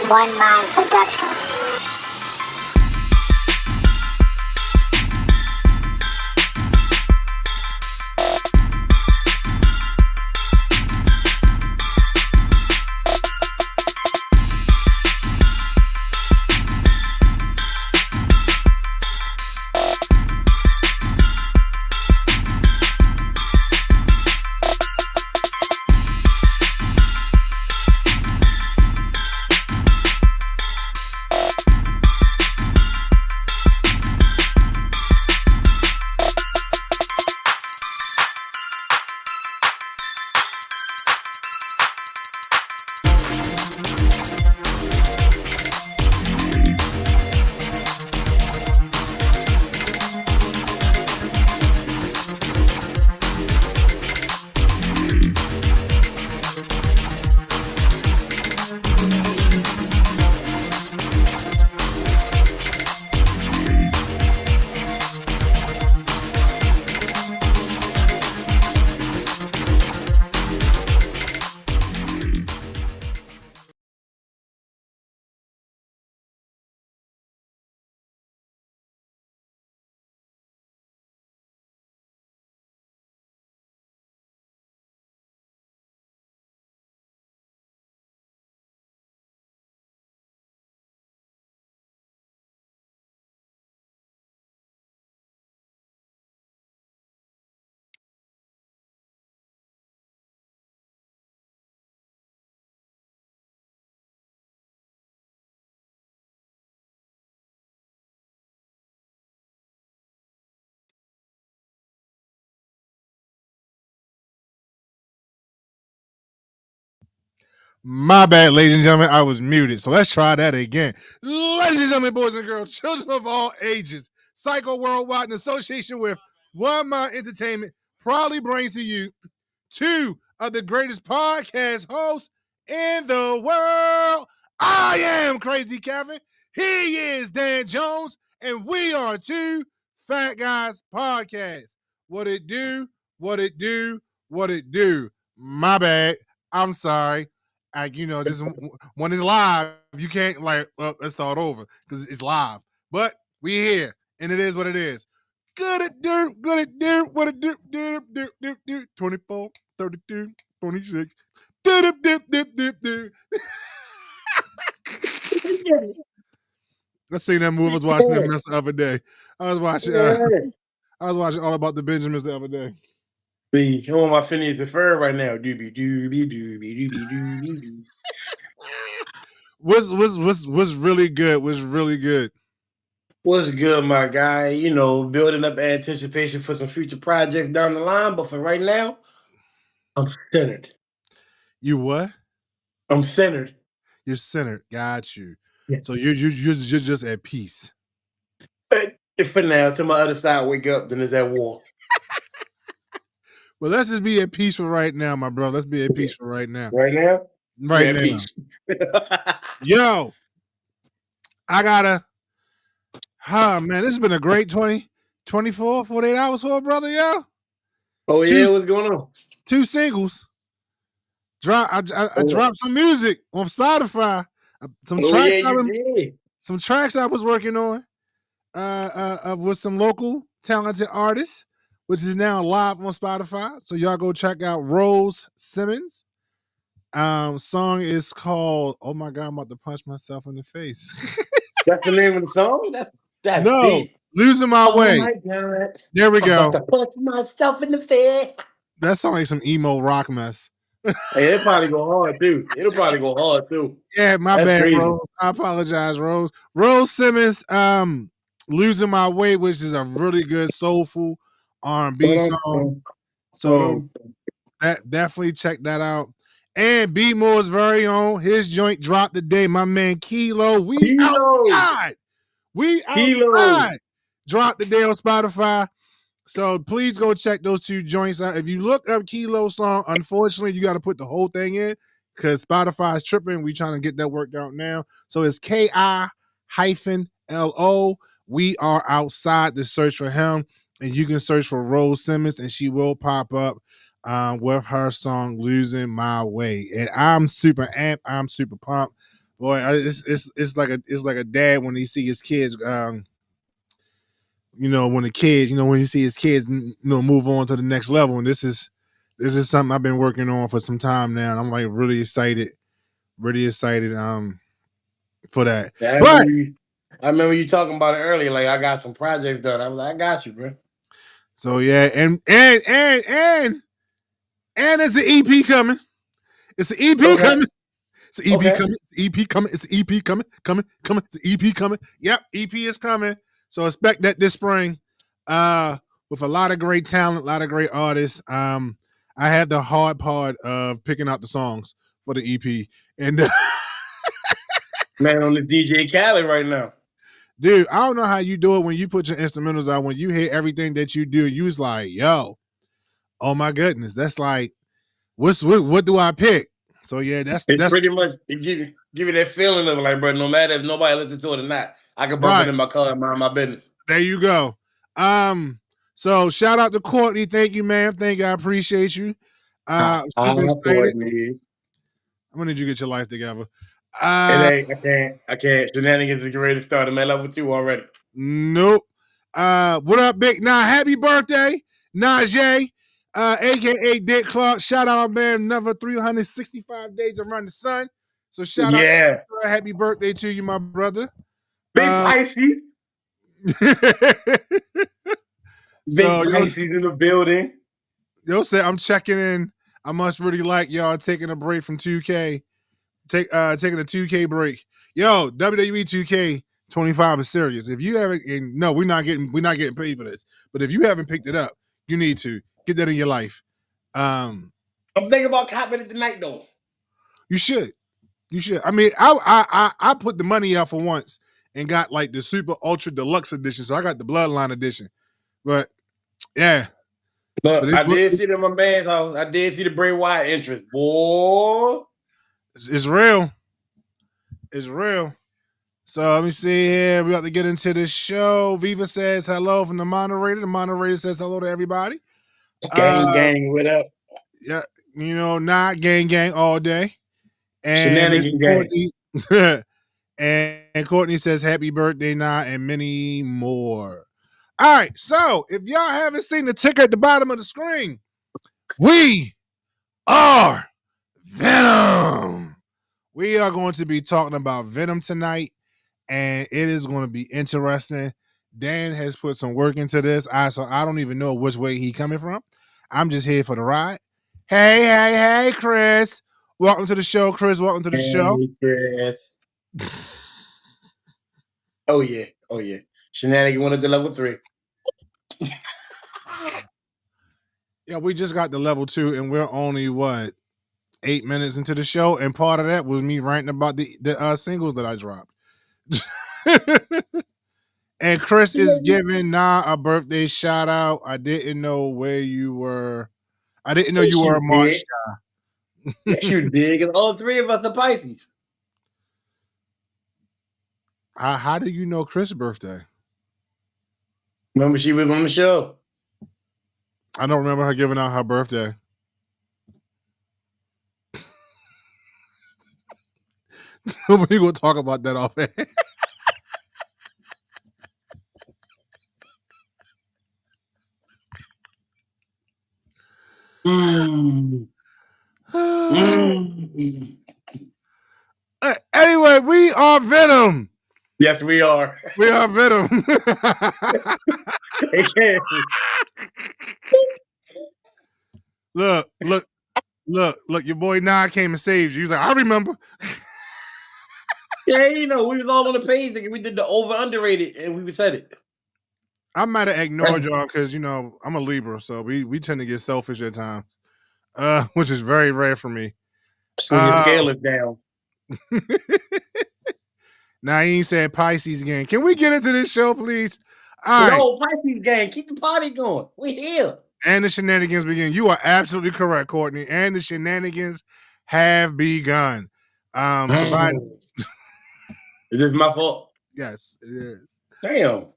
One Mind Productions. My bad, ladies and gentlemen. I was muted. So let's try that again. Ladies and gentlemen, boys and girls, children of all ages, Psycho Worldwide, in association with One Mind Entertainment, proudly brings to you two of the greatest podcast hosts in the world. I am Crazy Kevin. He is Dan Jones. And we are Two Fat Guys Podcast. What it do, what it do, what it do. My bad. I'm sorry. This when it's live, you can't let's start over because it's live. But we here, and it is what it is. Good at dirt, what it do, 24, 32, 26. Let's see that movie. I was watching that mess the other day. I was watching All About the Benjamins the other day. I'm on my Phineas and Ferb right now. Doobie doobie doobie doobie doobie. Was really good. Was really good. What's good, my guy? You know, building up anticipation for some future projects down the line. But for right now, I'm centered. You what? I'm centered. You're centered. Got you. Yes. So you're just at peace. If for now, till my other side wake up, then it's at war. Well, let's just be at peace for right now, my bro. Let's be at peace for right now. Right now? Right now. Peace. Yo, I gotta. Man, this has been a great 24, 48 hours for a brother, yo. Oh, yeah, what's going on? 2 singles. I dropped some music on Spotify. Some tracks I was working on with some local talented artists, which is now live on Spotify. So y'all go check out Rose Simmons. Song is called "Oh My God, I'm about to punch myself in the face." That's the name of the song? That's no, deep. Losing My Way. Oh my God. There we go. I'm about to punch myself in the face. That sounds like some emo rock mess. Hey, it'll probably go hard too. Yeah, that's bad, crazy. Rose. I apologize, Rose. Rose Simmons, "Losing My Way," which is a really good soulful R&B song. So that definitely check that out. And B Moore's very own, his joint dropped today. My man Kilo, we outside. Dropped today on Spotify. So please go check those 2 joints out. If you look up Kilo's song, unfortunately, you got to put the whole thing in because Spotify is tripping. We trying to get that worked out now. So it's KI-LO. We are outside to search for him. And you can search for Rose Simmons and she will pop up with her song "Losing My Way." And I'm super amped. I'm super pumped. boy, it's like a dad when he see his kids. When the kids, when you see his kids, move on to the next level, and this is something I've been working on for some time now. And I'm like really excited for that. Yeah, But I remember you talking about it earlier. Like I got some projects done. I was like, I got you, bro. so yeah, and there's the EP coming. It's the EP coming. It's the EP coming. It's the EP coming. It's the EP coming. It's the EP coming. Yep, EP is coming. So expect that this spring. With a lot of great talent, a lot of great artists. I had the hard part of picking out the songs for the EP, and man on the DJ Khaled right now. Dude, I don't know how you do it when you put your instrumentals out. When you hear everything that you do, you was like, "Yo, oh my goodness, that's like, what do I pick?" So yeah, that's pretty much give you that feeling of like, bro, no matter if nobody listens to it or not, I can bump it in my car and mind my business. There you go. So shout out to Courtney. Thank you, ma'am. Thank you. I appreciate you. Super excited. I'm gonna need you to get your life together. I can't. Shenanigans is ready to start. I'm at level 2 already. Nope. What up, Big Nah? Happy birthday, Najee, aka Dick Clark. Shout out, man. Another 365 days around the sun. So shout out, happy birthday to you, my brother. Big Pisces. Big Pisces in the building. Yo said I'm checking in. I must really like y'all taking a break from 2K. Taking a 2K break. Yo, WWE 2K 25 is serious. If you haven't, no, we're not getting paid for this. But if you haven't picked it up, you need to get that in your life. I'm thinking about copping it tonight, though. You should. I mean, I put the money out for once and got like the super ultra deluxe edition. So I got the Bloodline edition. But yeah. But I did see it in my man's house. I did see the Bray Wyatt entrance. Boy. It's real. It's real. So let me see here. We have to get into the show. Viva says hello from the moderator. The moderator says hello to everybody. Gang, what up? Yeah, not gang all day. And Shenanigans gang. and Courtney says happy birthday, Nah, and many more. All right, so if y'all haven't seen the ticker at the bottom of the screen, we are Venom. We are going to be talking about Venom tonight, and it is going to be interesting. Dan has put some work into this. So I don't even know which way he's coming from. I'm just here for the ride. Hey, Chris. Welcome to the show, Chris. Welcome to the show. Chris. Oh, yeah. Shenanigans went up to level 3. Yeah, we just got to level 2, and we're only, 8 minutes into the show, and part of that was me ranting about the singles that I dropped. And Chris is giving Nah a birthday shout out. I didn't know where you were. I didn't know you were a March guy. Yes, you did. And all 3 of us are Pisces. How do you know Chris' birthday? Remember she was on the show. I don't remember her giving out her birthday. We're going to talk about that off air. Anyway, we are Venom. Yes, we are. We are Venom. Look, your boy Nah came and saved you. He's like, I remember. Yeah, we was all on the page. We did the over underrated, and we said it. I might have ignored y'all because I'm a Libra, so we tend to get selfish at times, which is very rare for me. So your scale is down. Now he ain't saying Pisces again. Can we get into this show, please? All right. Pisces gang, keep the party going. We here. And the shenanigans begin. You are absolutely correct, Courtney. And the shenanigans have begun. Is this my fault? Yes, it is. Damn.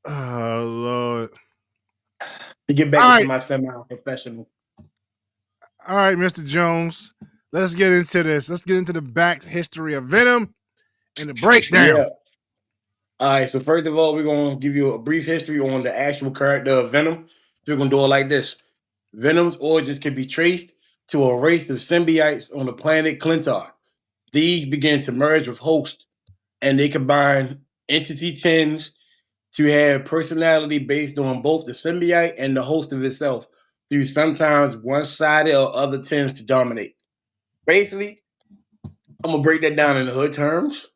Oh, Lord. To get back to my semi-professional. All right, Mr. Jones. let's get into this. Let's get into the back history of Venom and the breakdown. Yeah. All right. So first of all, we're gonna give you a brief history on the actual character of Venom. We're gonna do it like this. Venom's origins can be traced to a race of symbiotes on the planet Clintar. These begin to merge with hosts, and they combine entity tends to have personality based on both the symbiote and the host of itself, through sometimes one-sided or other tends to dominate. Basically, I'm gonna break that down in the hood terms.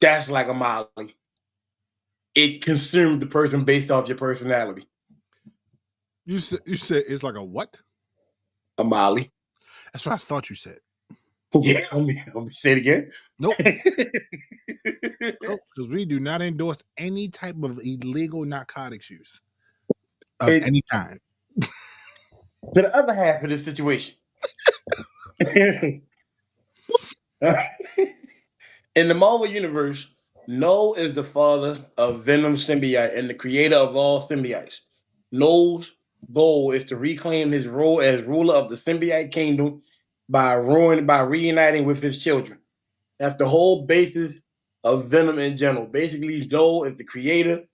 That's like a Molly. It consumed the person based off your personality. You said it's like a what? A Molly. That's what I thought you said. Yeah, let me say it again. Nope. Because we do not endorse any type of illegal narcotics use of any kind. To the other half of this situation. In the Marvel Universe, Null is the father of Venom symbiote and the creator of all symbiotes. Null's goal is to reclaim his role as ruler of the symbiote kingdom by reuniting with his children. That's the whole basis of Venom in general. Basically, Null is the creator.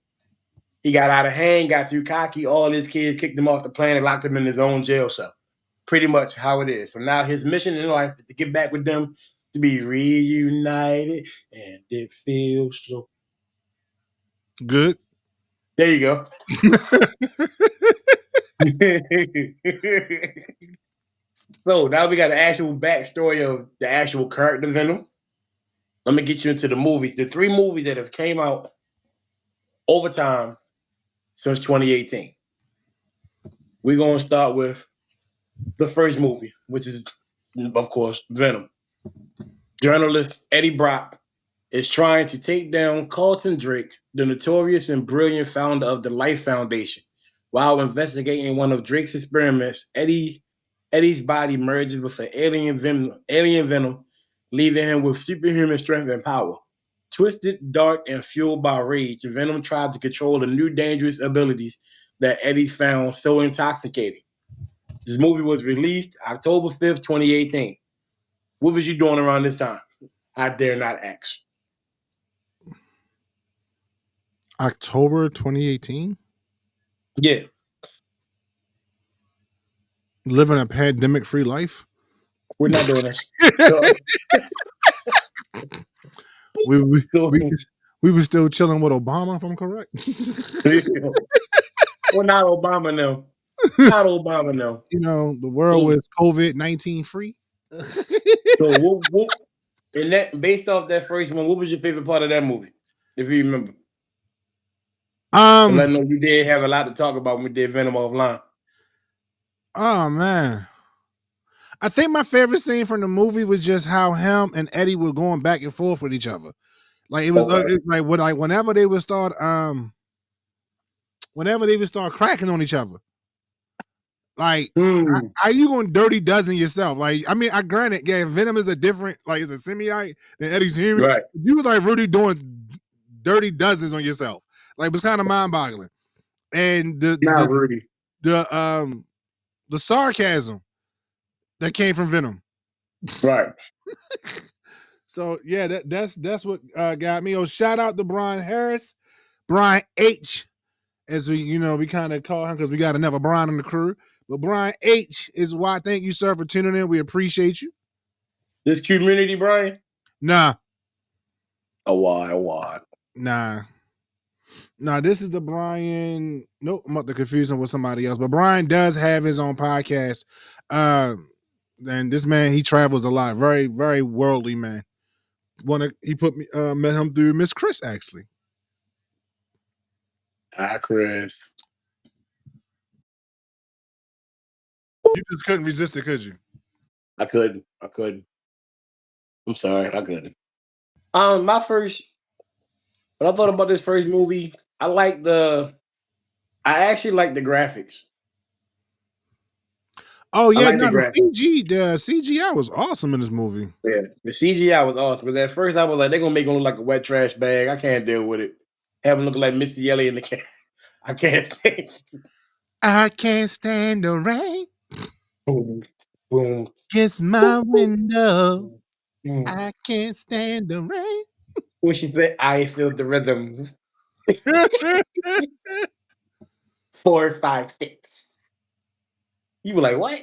He got out of hand, got too cocky. All his kids kicked him off the planet, locked him in his own jail cell. Pretty much how it is. So now his mission in life is to get back with them, to be reunited, and it feels so good. There you go. So now we got an actual backstory of the actual character Venom. Let me get you into the movies. The 3 movies that have came out over time since 2018. We're going to start with the first movie, which is, of course, Venom. Journalist Eddie Brock is trying to take down Carlton Drake, the notorious and brilliant founder of the Life Foundation. While investigating one of Drake's experiments, Eddie's body merges with an alien venom, leaving him with superhuman strength and power. Twisted, dark, and fueled by rage, Venom tries to control the new dangerous abilities that Eddie's found so intoxicating. This movie was released October 5th, 2018. What was you doing around this time? I dare not ask. October 2018? Yeah. Living a pandemic-free life? We're not doing this. We were still chilling with Obama, if I'm correct. Well, not Obama, no. Not Obama, no. You know, the world was COVID-19 free. So, and that based off that first one, what was your favorite part of that movie, if you remember? I know you did have a lot to talk about when we did Venom offline. Oh man, I think my favorite scene from the movie was just how him and Eddie were going back and forth with each other. Like it was whenever they would start cracking on each other. Like, how you going dirty dozen yourself? Like, I mean, I granted, yeah, Venom is a different, like, it's a symbiote than Eddie's human. Right. You was like really doing dirty dozens on yourself. Like, it was kind of mind-boggling. And the sarcasm that came from Venom. Right. So yeah, that's what got me. Oh, shout out to Brian Harris, Brian H, as we kind of call him because we got another Brian in the crew. But Brian H is why. Thank you, sir, for tuning in. We appreciate you. This community, Brian? Nah. Why? Nah, this is the Brian. Nope, I'm about to confuse him with somebody else. But Brian does have his own podcast. And this man, he travels a lot. Very, very worldly man. He put me met him through Miss Chris, actually. Hi, Chris. You just couldn't resist it, could you? I couldn't. I'm sorry, I couldn't. When I thought about this first movie, I actually like the graphics. Oh yeah, the CGI was awesome in this movie. Yeah, the CGI was awesome. But at first I was like, they're gonna make him look like a wet trash bag. I can't deal with it. Have him look like Missy Elliott in the cat. I can't stand the rain. Boom. Kiss my window. Boom. I can't stand the rain. When she said, I feel the rhythm. 4, 5, 6. You were like, what?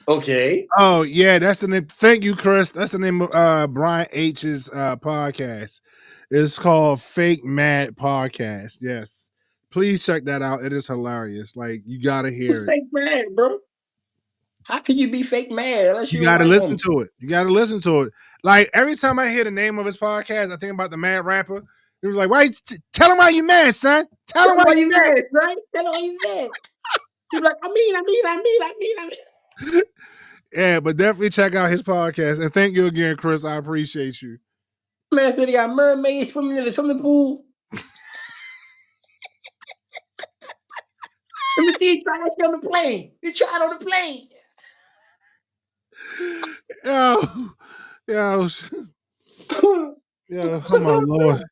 Okay. Oh yeah, that's the name. Thank you, Chris. That's the name of Brian H's podcast. It's called Fake Mad Podcast. Yes, please check that out. It is hilarious. Like you gotta Who's hear it. fake mad, bro? How can you be fake mad unless You you're a gotta white listen woman? to it. You gotta listen to it. Like every time I hear the name of his podcast, I think about the mad rapper. He was like, "Why? Tell him why you mad, son. Tell Tell him him why why you you mad, right? Tell him why you mad. You're like, I mean. mad." Yeah, but definitely check out his podcast. And thank you again, Chris. I appreciate you. Man said he got mermaids swimming in the swimming pool. Let me see you try that shit on the plane. You tried on the plane. Yo, yo, yo. Oh my lord.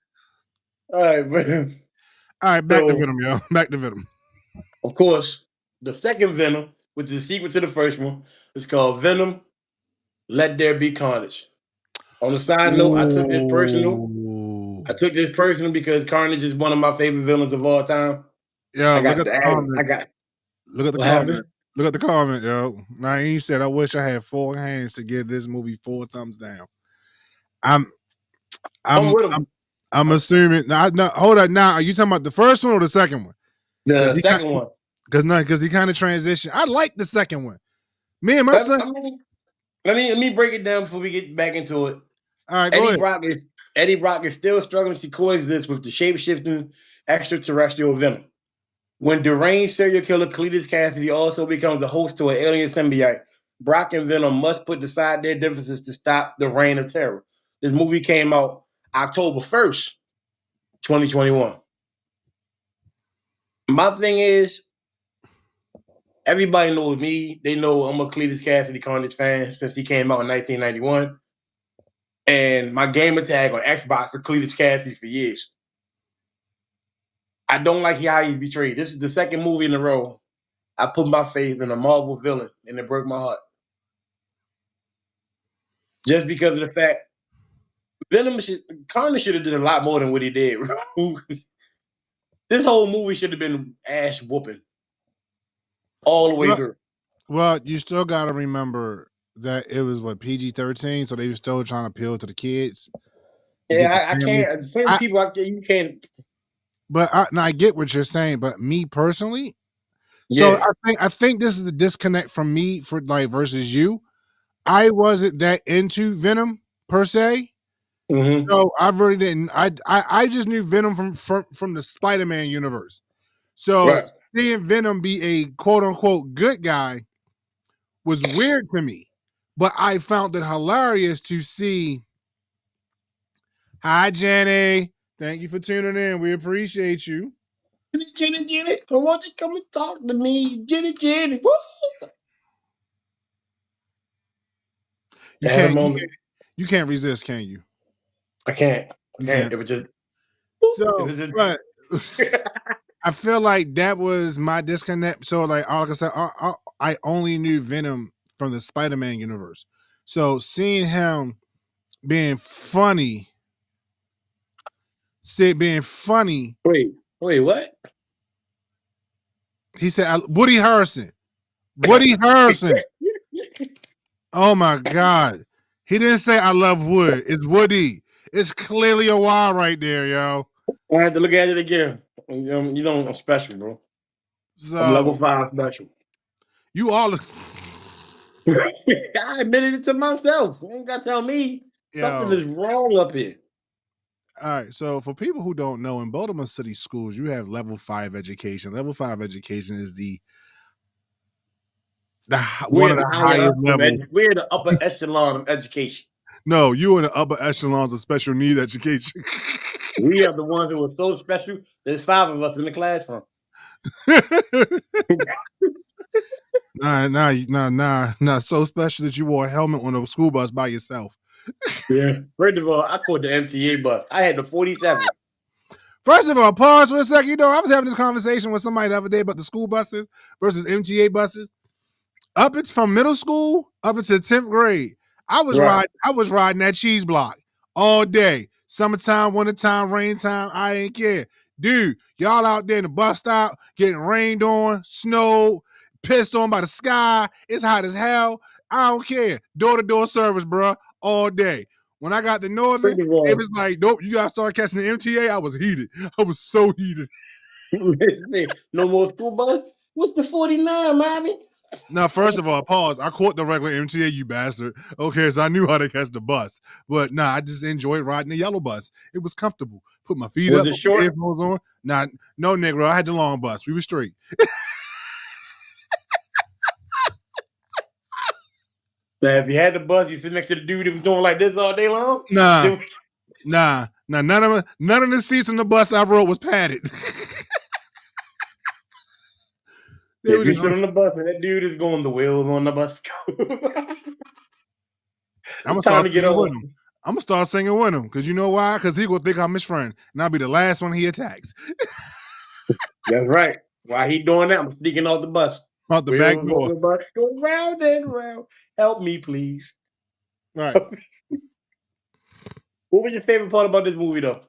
All right, man. All right, back to So, Venom, yo. Back to Venom. of course, the second Venom, which is a sequel to the first one, is called Venom Let There Be Carnage. On the side note, I took this personal. I took this personal because Carnage is one of my favorite villains of all time. Yo, I look got at the the comment. I got Look at the what comment. happened? Look at the comment, yo. Naeem said, "I wish I had 4 hands to give this movie 4 thumbs down." I'm, I'm I'm, with I'm, him. I'm assuming. No, hold on. Now, are you talking about the first one or the second one? The second one. Because he kind of transitioned. I like the second one. Me and my son. Let me break it down before we get back into it. All right, go ahead. Eddie Brock is still struggling to coexist with the shape-shifting extraterrestrial Venom. When deranged serial killer Cletus Cassidy also becomes the host to an alien symbiote, Brock and Venom must put aside their differences to stop the reign of terror. This movie came out October 1st, 2021. My thing is, everybody knows me. They know I'm a Cletus Cassidy Carnage fan since he came out in 1991. And my gamer tag on Xbox for Cletus Cassidy for years. I don't like how he's betrayed. This is the second movie in a row I put my faith in a Marvel villain, and it broke my heart. Just because of the fact Carnage should have did a lot more than what he did. This whole movie should have been ass whooping all the way through. Well, you still got to remember that it was PG-13, so they were still trying to appeal to the kids. Yeah, I can't. Certain people out there, you can't. But I get what you're saying. But me personally, so I think this is the disconnect from me for like versus you. I wasn't that into Venom per se, so I really didn't. I just knew Venom from the Spider-Man universe. So seeing Venom be a quote unquote good guy was weird to me, but I found it hilarious to see. Hi, Jenny. Thank you for tuning in. We appreciate you. Jenny, I want you to come and talk to me. Jenny. Woo! You can't resist, can you? I can't. It was just. But I feel like that was my disconnect. So, like I said, I only knew Venom from the Spider-Man universe. So seeing him being funny. Wait, what? He said Woody Harrelson. Oh my God. He didn't say I love Wood. It's Woody. It's clearly a Y right there, yo. I had to look at it again. You know I'm special, bro. So, I'm level 5 special. You all I admitted it to myself. You ain't got to tell me something is wrong up here. All right. So for people who don't know, in Baltimore City schools, you have level 5 education. Level 5 education is one of the highest levels. We're the upper echelon of education. No, you are the upper echelons of special need education. We are the ones who are so special. There's 5 of us in the classroom. Nah. So special that you wore a helmet on a school bus by yourself. Yeah. First of all, I caught the MTA bus. I had the 47. First of all, pause for a second. You know, I was having this conversation with somebody the other day about the school buses versus MTA buses. Up it's from middle school up until 10th grade. I was riding that cheese block all day. Summertime, wintertime, rain time, I didn't care. Dude, y'all out there in the bus stop getting rained on, snowed, pissed on by the sky. It's hot as hell. I don't care. Door-to-door service, bro, all day. When I got to Northern, it was like, nope, you gotta start catching the MTA. I was heated. I was so heated. No more school bus? What's the 49, mommy? Now, first of all, pause. I caught the regular MTA, you bastard. Okay, so I knew how to catch the bus. But nah, I just enjoyed riding the yellow bus. It was comfortable. Put my feet up, Was it short? earphones on. Nah, no, Negro. I had the long bus. We were straight. Now, if you had the bus, you sit next to the dude that was doing like this all day long? Nah. None of the seats on the bus I rode was padded. If you sit on the bus and that dude is going, the wheels on the bus. I'm gonna start singing with him because you know why? Because he gonna think I'm his friend, and I'll be the last one he attacks. That's right. While he doing that, I'm sneaking off the bus. Out the back door. The bus go round and round. Help me, please. Right. What was your favorite part about this movie, though?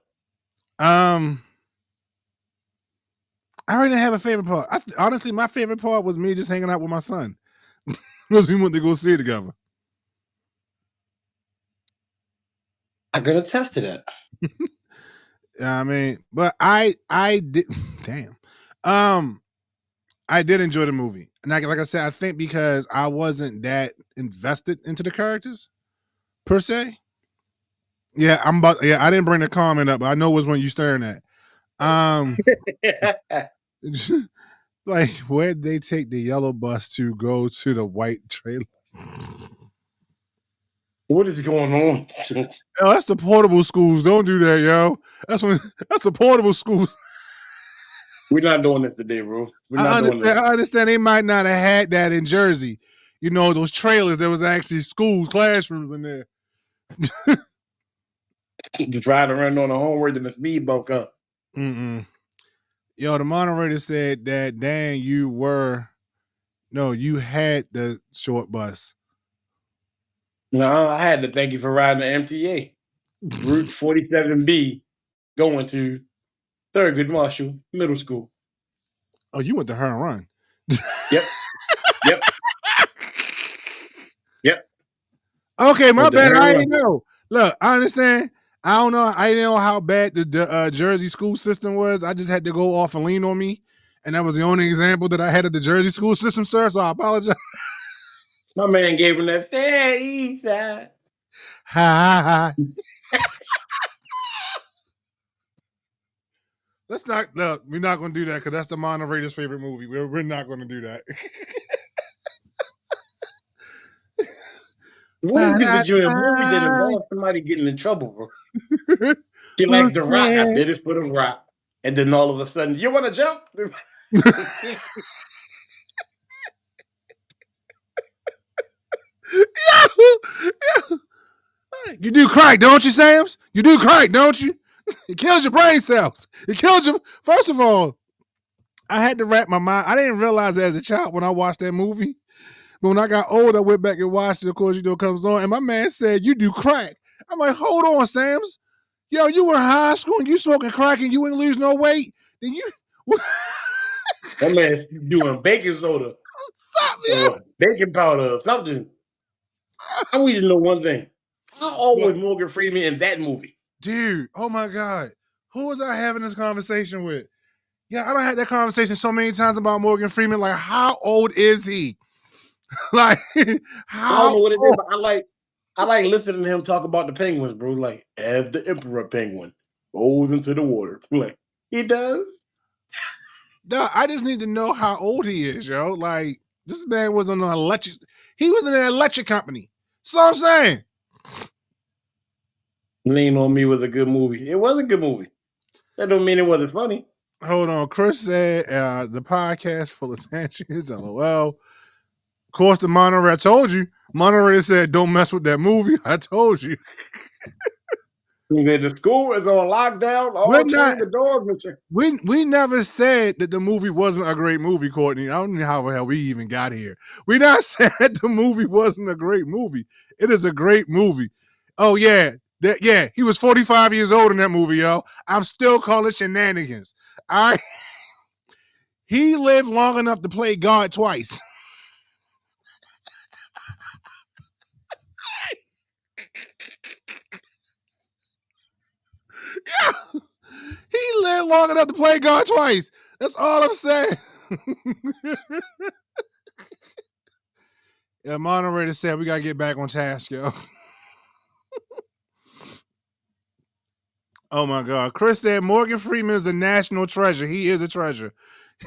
I really didn't have a favorite part. Honestly, my favorite part was me just hanging out with my son because we went to go see it together. I can attest to that. I mean, but I did. Damn. I did enjoy the movie, and like I said, I think because I wasn't that invested into the characters per se. Yeah, I didn't bring the comment up, but I know it was when you staring at. Like, where'd they take the yellow bus to go to the white trailer? What is going on? Oh, that's the portable schools. Don't do that, yo. That's the portable schools. We're not doing this today, bro. I understand they might not have had that in Jersey. You know, those trailers, there was actually schools, classrooms in there. To try to run on the homework and the speed bump up. Yo, the moderator said that, Dan, you had the short bus. No, I had to thank you for riding the MTA. Route 47B going to Thurgood Marshall Middle School. Oh, you went to Her and Run. Yep. Okay, my bad. I didn't know. Look, I understand. I don't know. I didn't know how bad the Jersey school system was. I just had to go off and lean on me. And that was the only example that I had of the Jersey school system, sir. So I apologize. My man gave him that fair east side. Ha. Let's not. Look, we're not going to do that because that's the moderator's favorite movie. We're not going to do that. What is it with you in a movie that involves somebody getting in trouble, bro? She likes to rock. I did this for the rock. And then all of a sudden, you want to jump? You do crack, don't you, Sams? You do crack, don't you? It kills your brain cells. It kills you. First of all, I had to wrap my mind. I didn't realize that as a child when I watched that movie. But when I got old, I went back and watched it. Of course, it comes on. And my man said, you do crack. I'm like, hold on, Sams. Yo, you were in high school and you smoking crack and you ain't lose no weight. Then you... That man's doing baking soda. Baking powder, something. I want you to know one thing. How old was Morgan Freeman in that movie? Dude, oh my God. Who was I having this conversation with? Yeah, I don't have that conversation so many times about Morgan Freeman. Like, how old is he? Like, how I don't know what it is, but I like listening to him talk about the penguins, bro. Like, as the emperor penguin goes into the water. Like, he does? No, I just need to know how old he is, yo. Like, this man was on an electric... He was in an electric company. That's what I'm saying. Lean on Me was a good movie. It was a good movie. That don't mean it wasn't funny. Hold on. Chris said, the podcast full of tangents, LOL. Of course, the moderator, I told you. Moderator said, don't mess with that movie. I told you. The school is on lockdown. We're All not. trains the doors. We never said that the movie wasn't a great movie, Courtney. I don't know how the hell we even got here. We not said the movie wasn't a great movie. It is a great movie. Oh yeah, he was 45 years old in that movie, yo. I'm still calling shenanigans. All right. He lived long enough to play God twice. Yeah. He lived long enough to play God twice. That's all I'm saying. Yeah, moderator said we gotta get back on task, yo. Oh my God. Chris said Morgan Freeman is a national treasure. He is a treasure.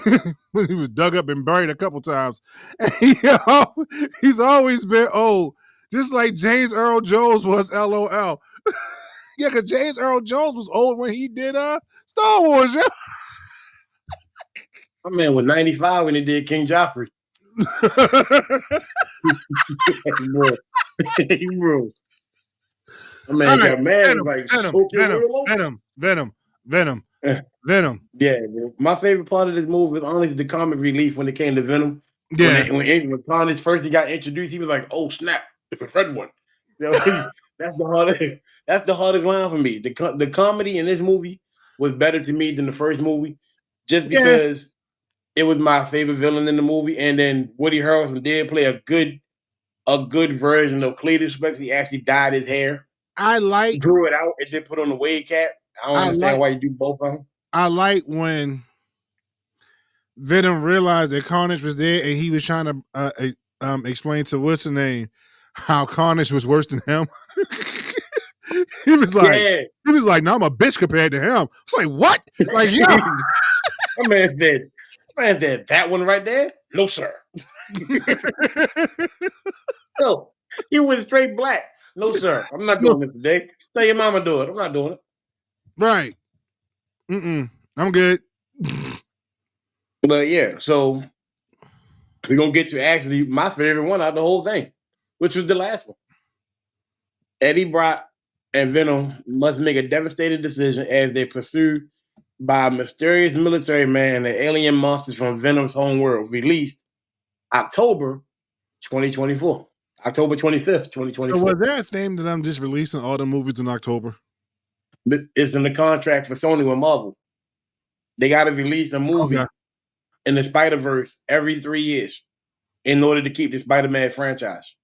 He was dug up and buried a couple times. And he's always been old. Just like James Earl Jones was, LOL. Yeah, because James Earl Jones was old when he did Star Wars, yeah. My man was 95 when he did King Joffrey. Bro. Bro. My man Right. got mad and like, Venom. Venom. Yeah, bro. My favorite part of this movie was honestly the comic relief when it came to Venom. Yeah. When Carnage first he got introduced, he was like, "Oh snap, it's a Fred one." You know, that's the hardest. That's the hardest line for me. The comedy in this movie was better to me than the first movie, just because it was my favorite villain in the movie. And then Woody Harrelson did play a good version of Cletus, especially he actually dyed his hair. Grew it out and then put on the wig cap. I don't understand why you do both of them. I like when Venom realized that Carnage was there and he was trying to explain to what's the name how Carnage was worse than him. He was like, no, I'm a bitch compared to him. It's like, what? Like, yeah. My man's dead. That one right there? No, sir. No, he was straight black. No, sir. I'm not doing it today. Tell your mama do it. I'm not doing it. Right. I'm good. But yeah, so we're gonna get to actually my favorite one out of the whole thing, which was the last one. Eddie Brock and Venom must make a devastating decision as they pursue by a mysterious military man and alien monsters from Venom's home world. Released October 2024. October 25th, 2024. So was that a thing that I'm just releasing all the movies in October? It's in the contract for Sony with Marvel. They got to release a movie in the Spider-Verse every 3 years in order to keep the Spider-Man franchise.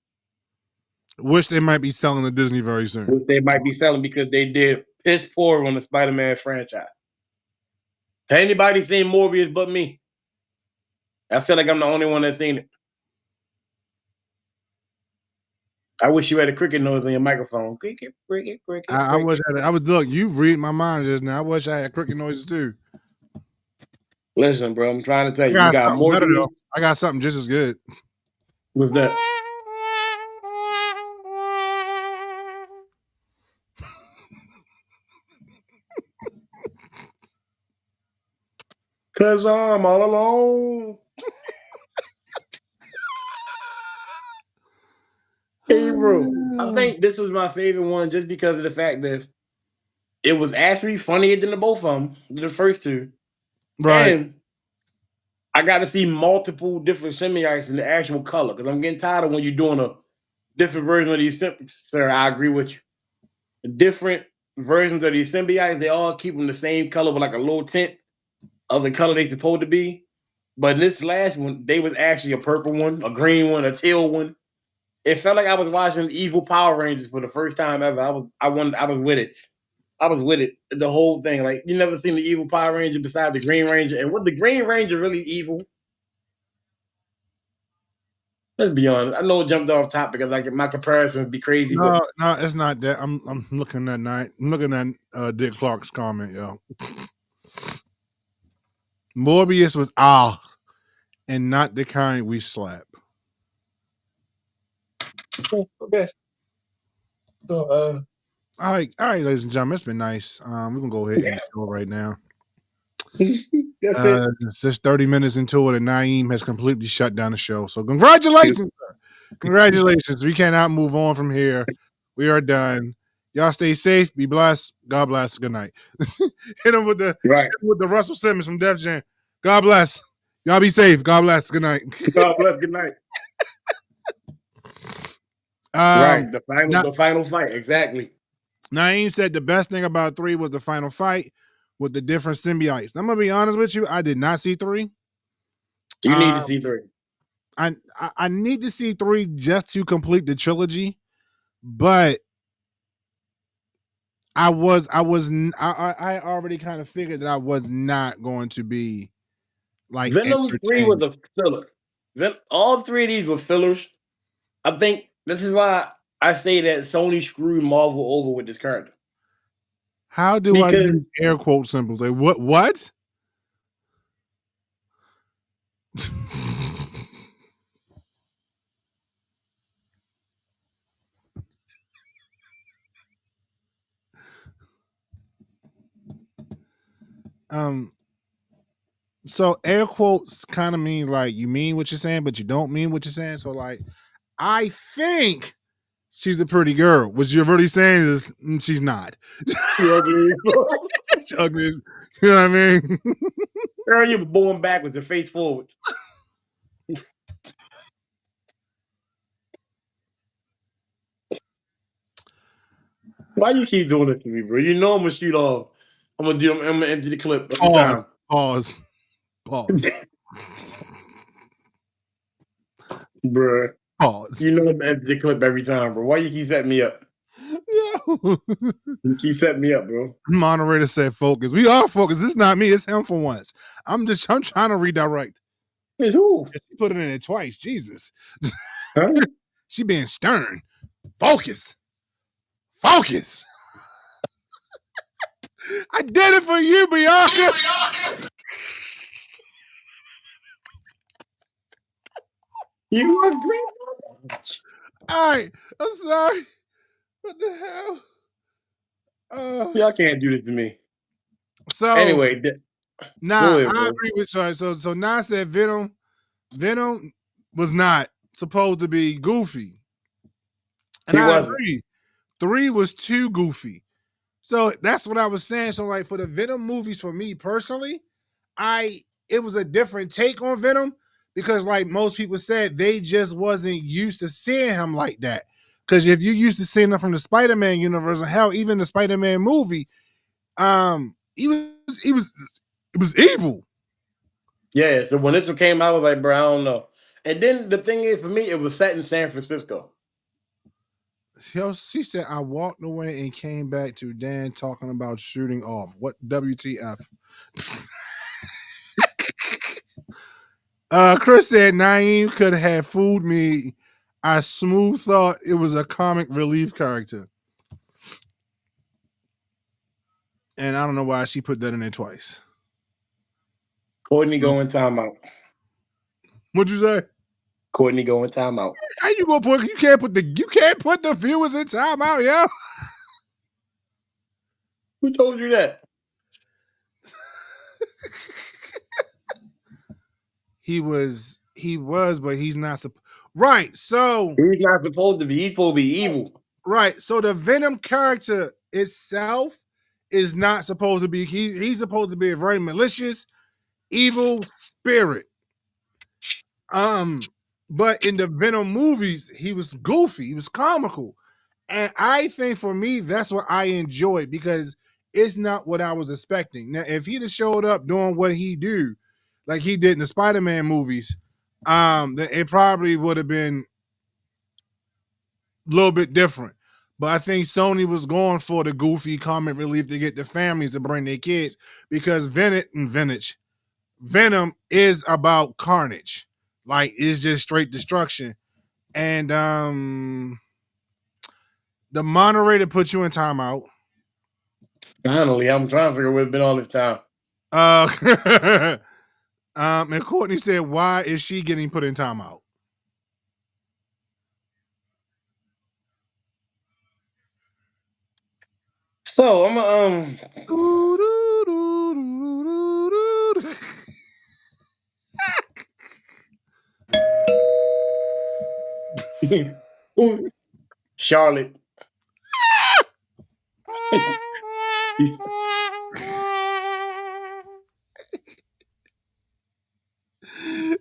Which they might be selling to Disney very soon. Which they might be selling because they did piss poor on the Spider-Man franchise. Has anybody seen Morbius but me? I feel like I'm the only one that's seen it. I wish you had a cricket noise on your microphone. Cricket. I wish I was look. You read my mind just now. I wish I had cricket noises too. Listen, bro, I'm trying to tell you, you got more. I got something just as good. What's that? Cause I'm all alone. Hey, bro, I think this was my favorite one just because of the fact that it was actually funnier than the both of them, the first two. Right. And I got to see multiple different symbiotes in the actual color because I'm getting tired of when you're doing a different version of these symbiotes. Sir, I agree with you. The different versions of these symbiotes, they all keep them the same color with like a little tint of the color they're supposed to be. But in this last one, they was actually a purple one, a green one, a teal one. It felt like I was watching Evil Power Rangers for the first time ever. I was with it. I was with it the whole thing. Like you never seen the Evil Power Ranger besides the Green Ranger, and was the Green Ranger really evil? Let's be honest. I know it jumped off top because like my comparisons be crazy. No, it's not that. I'm looking at Dick Clark's comment, yo. Morbius was and not the kind we slap. Okay. So all right, ladies and gentlemen, it's been nice. We're gonna go ahead and end the show right now. It's just 30 minutes into it, and Naeem has completely shut down the show. So congratulations, sir. Congratulations. We cannot move on from here. We are done. Y'all stay safe. Be blessed. God bless. Good night. Hit him with the Right. Russell Simmons from Def Jam. God bless. Y'all be safe. God bless. Good night. God bless. Good night. Right. The final fight. Exactly. Naeem said the best thing about 3 was the final fight with the different symbiotes. I'm gonna be honest with you. I did not see 3. You need to see 3. I need to see 3 just to complete the trilogy, but I already kind of figured that I was not going to be like Venom 3 entertained. was a filler. All 3 of these were fillers. I think this is why I say that Sony screwed Marvel over with this character. How do I use air quote symbols? Like what? So air quotes kind of mean like you mean what you're saying, but you don't mean what you're saying. So like, I think she's a pretty girl. What you're really saying is she's not. She's ugly. She's ugly. You know what I mean? Girl, you were born backwards and face forward. Why you keep doing this to me, bro? You know I'm gonna shoot off. I'm gonna empty the clip every time. Pause. Bruh. Pause. You know I'm gonna empty the clip every time, bro. Why you keep setting me up? Yeah. You keep setting me up, bro. Moderator said focus. We are focused. It's not me, it's him for once. I'm trying to redirect. It's who? She put it in there twice. Jesus. Huh? She being stern. Focus. Focus. I did it for you, Bianca. You are great. All right. I'm sorry. What the hell? Y'all can't do this to me. So anyway, I agree with you. So Nas said Venom was not supposed to be goofy. And I agree. 3 was too goofy. So that's what I was saying. So like for the Venom movies, for me personally, it was a different take on Venom because like most people said, they just wasn't used to seeing him like that. Because if you used to seeing him from the Spider-Man universe, and hell, even the Spider-Man movie, it was evil. Yeah, so when this one came out, I was like, bro, I don't know. And then the thing is, for me, it was set in San Francisco. She said, I walked away and came back to Dan talking about shooting off. What WTF? Chris said, Naeem could have fooled me. I smooth thought it was a comic relief character. And I don't know why she put that in there twice. Courtney going timeout. What'd you say? Courtney going timeout. How you gonna put? You can't put the viewers in timeout, yo. Who told you that? He was, but he's not. Right. So he's not supposed to be. He's supposed to be evil. Right. So the Venom character itself is not supposed to be. He's supposed to be a very malicious, evil spirit. But in the Venom movies, he was goofy. He was comical. And I think for me, that's what I enjoyed because it's not what I was expecting. Now, if he'd have showed up doing what he do, like he did in the Spider-Man movies, then it probably would have been a little bit different. But I think Sony was going for the goofy comic relief to get the families to bring their kids because Venom is about carnage. Like it's just straight destruction. And the moderator put you in timeout. Finally, I'm trying to figure out where it's been all this time. And Courtney said, why is she getting put in timeout? So I'm Charlotte.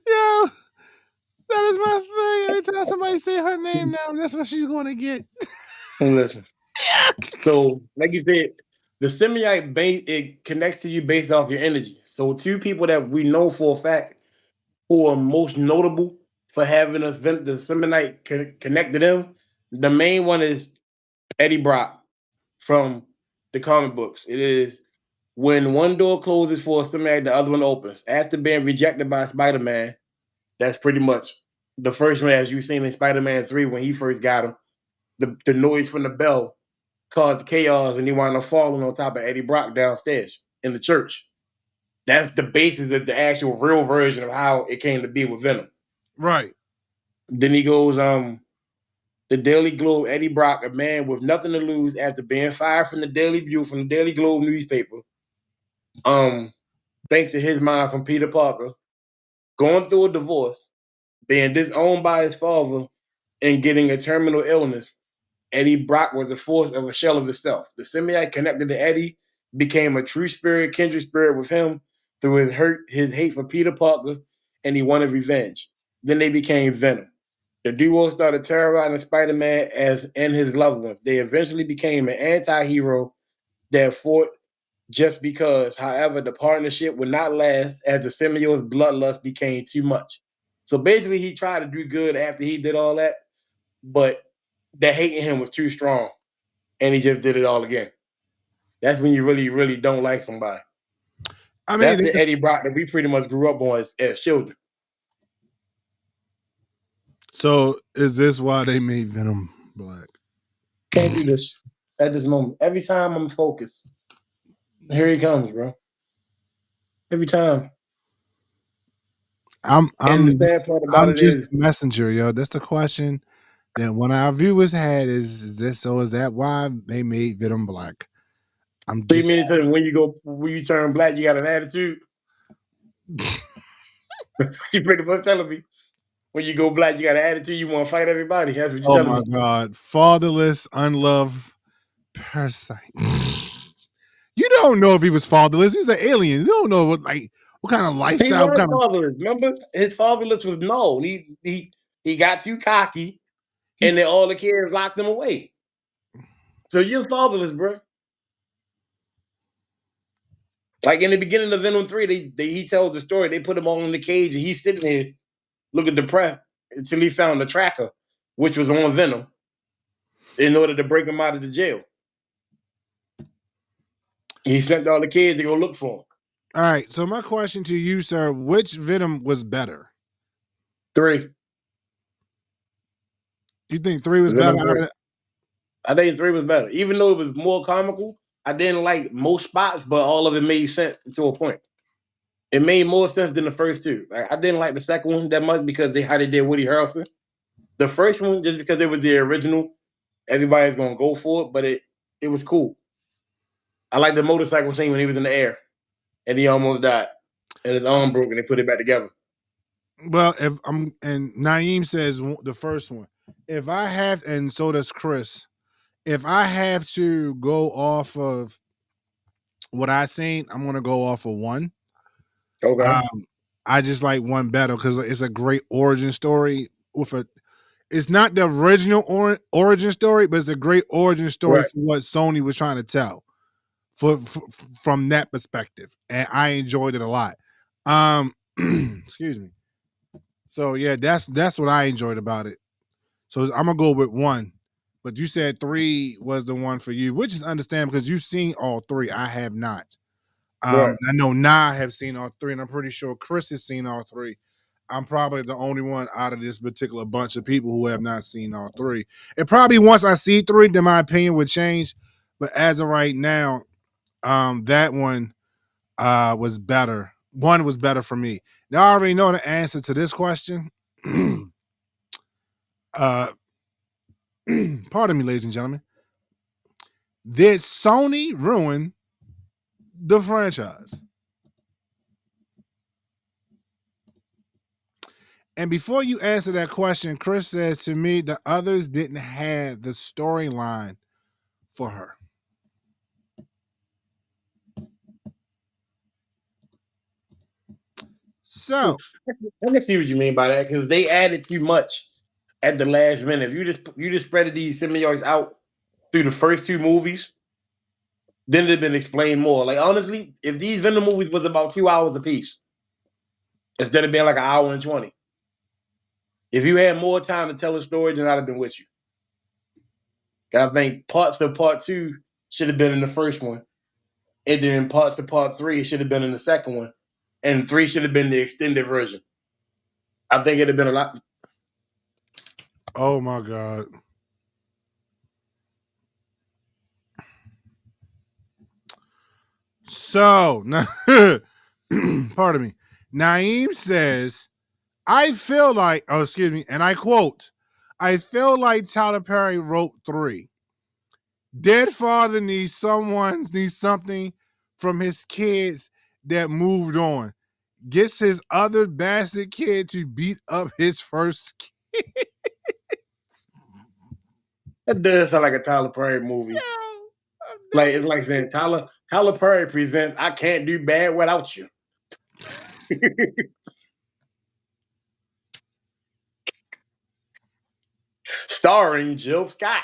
Yo, that is my thing. Every time somebody say her name now, that's what she's going to get. Listen. So, like you said, the semite base it connects to you based off your energy. So, two people that we know for a fact who are most notable for having us the Semonite connect to them. The main one is Eddie Brock from the comic books. It is when one door closes for a Semonite, the other one opens. After being rejected by Spider-Man, that's pretty much the first one, as you've seen in Spider-Man 3 when he first got him. The noise from the bell caused chaos and he wound up falling on top of Eddie Brock downstairs in the church. That's the basis of the actual real version of how it came to be with Venom. Right. Then he goes, the Daily Globe, Eddie Brock, a man with nothing to lose after being fired from the Daily View, from the Daily Globe newspaper. Thanks to his mind from Peter Parker, going through a divorce, being disowned by his father, and getting a terminal illness. Eddie Brock was the force of a shell of himself. The symbiote connected to Eddie became a true spirit, kindred spirit with him through his hate for Peter Parker, and he wanted revenge. Then they became Venom. The duo started terrorizing Spider-Man and his loved ones. They eventually became an anti-hero that fought just because. However, the partnership would not last as the symbiote's bloodlust became too much. So basically, he tried to do good after he did all that, but the hate in him was too strong, and he just did it all again. That's when you really, really don't like somebody. I mean, that's the Eddie Brock that we pretty much grew up on as children. So is this why they made Venom black? Can't do this at this moment. Every time I'm focused, here he comes, bro. Every time. I'm the sad part about it just is, a messenger, yo. That's the question that one of our viewers had is that why they made Venom black? I'm so just you mean to tell me when you turn black, you got an attitude? You pretty much telling me when you go black, you got an attitude, you want to fight everybody. That's what you're oh telling my me. God. Fatherless, unloved parasite. You don't know if he was fatherless. He's an alien. You don't know what kind of He lifestyle, what was kind of fatherless. Remember, his fatherless was known. He got too cocky, and he's then all the kids locked him away. So you're fatherless, bro. Like in the beginning of Venom 3, he tells the story. They put him all in the cage, and he's sitting there looking depressed until he found the tracker, which was on Venom, in order to break him out of the jail. He sent all the kids to go look for him. all right. So my question to you, sir, which Venom was better? 3. You think 3 was Venom better? 3. I think 3 was better. Even though it was more comical, I didn't like most spots, but all of it made sense to a point. It made more sense than the first two. Like, I didn't like the second one that much because how they did Woody Harrelson. The first one, just because it was the original, everybody's gonna go for it, but it was cool. I like the motorcycle scene when he was in the air and he almost died and his arm broke and they put it back together. Well, if and Naeem says the first one. If I have, and so does Chris, if I have to go off of what I seen, I'm gonna go off of 1. Okay. I just like 1 better because it's a great origin story with a. It's not the original origin story, but it's a great origin story Right. for what Sony was trying to tell. From that perspective, and I enjoyed it a lot. Excuse me. So yeah, that's what I enjoyed about it. So I'm gonna go with 1, but you said 3 was the one for you, which is understandable because you've seen all 3. I have not. Right. I know Nah have seen all 3, and I'm pretty sure Chris has seen all 3. I'm probably the only one out of this particular bunch of people who have not seen all 3. And probably once I see 3, then my opinion would change. But as of right now, that one was better. 1 was better for me. Now I already know the answer to this question. Pardon me, ladies and gentlemen. Did Sony ruin the franchise? And before you answer that question, Chris says to me the others didn't have the storyline for her. So I can see what you mean by that because they added too much at the last minute. If you just spread these symbiotes out through the first two movies, then it'd been explained more. Like honestly, if these Venom movies was about 2 hours apiece, instead of being like an hour and 20, if you had more time to tell a story, then I'd have been with you. I think parts of part two should have been in the first one, and then parts of part three should have been in the second one, and three should have been the extended version. I think it'd have been a lot. oh my God. So pardon me. Naeem says, I feel like, oh, excuse me, and I quote, I feel like Tyler Perry wrote 3. Dead father needs something from his kids that moved on. Gets his other bastard kid to beat up his first kid. That does sound like a Tyler Perry movie. Like it's like saying Tyler Perry presents I Can't Do Bad Without You. Starring Jill Scott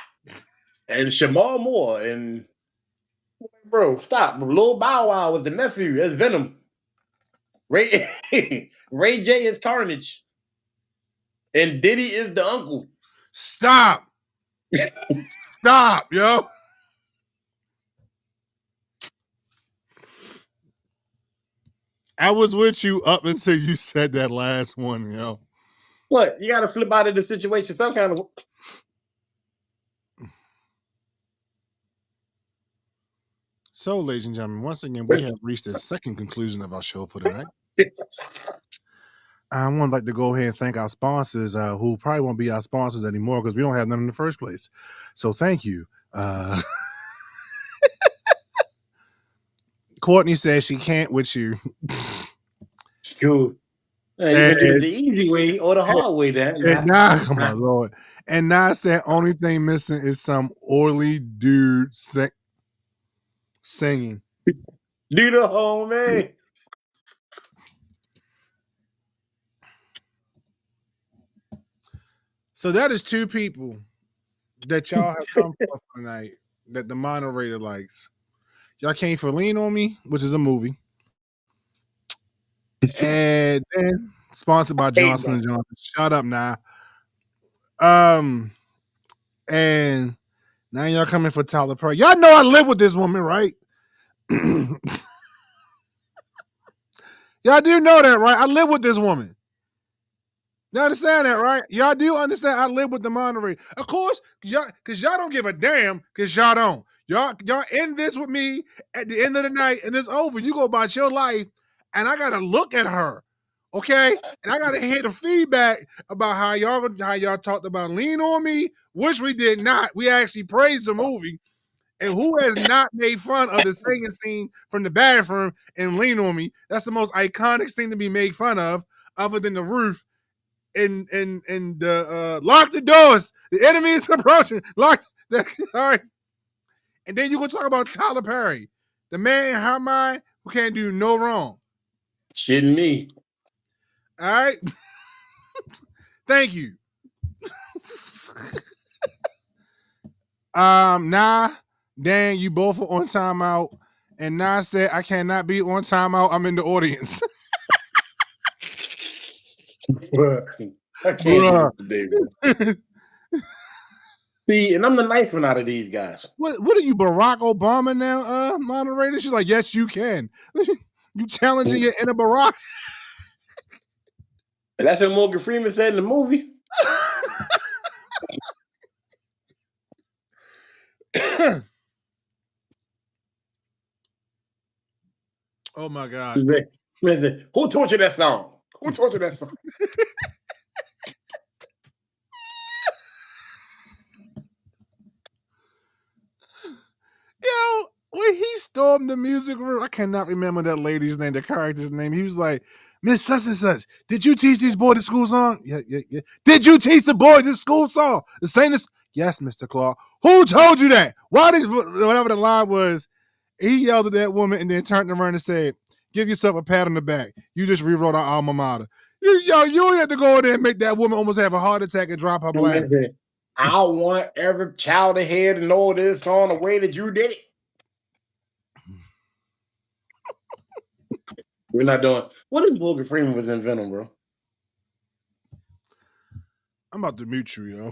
and Shamar Moore and bro, stop. Lil Bow Wow was the nephew as Venom. Ray Ray J is Carnage. And Diddy is the uncle. Stop. Stop, yo. I was with you up until you said that last one, yo. What? You gotta flip out of the situation some kind of. So, ladies and gentlemen, once again, we have reached the second conclusion of our show for tonight. I would like to go ahead and thank our sponsors, who probably won't be our sponsors anymore because we don't have none in the first place. So, thank you. Courtney says she can't with you. Cool. Hey, you can do it the easy way or the hard way. And now, come on, Lord. And now said only thing missing is some oily dude singing. Do the whole man. So that is 2 people that y'all have come for tonight that the moderator likes. Y'all came for Lean on Me, which is a movie. And then sponsored by Johnson & Johnson. Shut up now. And now y'all coming for Tyler Perry. Y'all know I live with this woman, right? Y'all do know that, right? I live with this woman. You understand that, right? Y'all do understand I live with the moderator. Of course, because y'all don't give a damn, because y'all don't. Y'all end this with me at the end of the night, and it's over. You go about your life, and I gotta look at her, okay? And I gotta hear the feedback about how y'all talked about Lean on Me, which we did not. We actually praised the movie. And who has not made fun of the singing scene from the bathroom and Lean on Me? That's the most iconic scene to be made fun of, other than the roof. And the lock the doors. The enemy is approaching. Lock. All right. And then you gonna talk about Tyler Perry, the man in her mind who can't do no wrong. Shitting me. All right. Thank you. Nah, Dan, you both are on timeout. And Nah said, I cannot be on timeout. I'm in the audience. I can't do it today, bro. See, and I'm the nice one out of these guys. What are you, Barack Obama now, moderator? She's like, yes, you can. You challenging your inner Barack? And that's what Morgan Freeman said in the movie. Oh my God. Who taught you that song? Who taught you that song? Yo, when he stormed the music room, I cannot remember that lady's name, the character's name. He was like, Miss Such and Such, did you teach these boys the school song? Yeah. Did you teach the boys the school song? The same as, yes, Mr. Clark. Who told you that? Why did, whatever the line was, he yelled at that woman and then turned around and said, Give yourself a pat on the back. You just rewrote our alma mater. You had to go in there and make that woman almost have a heart attack and drop her bladder. Listen, I want every child ahead to know this on the way that you did it. We're not doing. What if Morgan Freeman was in Venom, bro? I'm about to mute you, yo.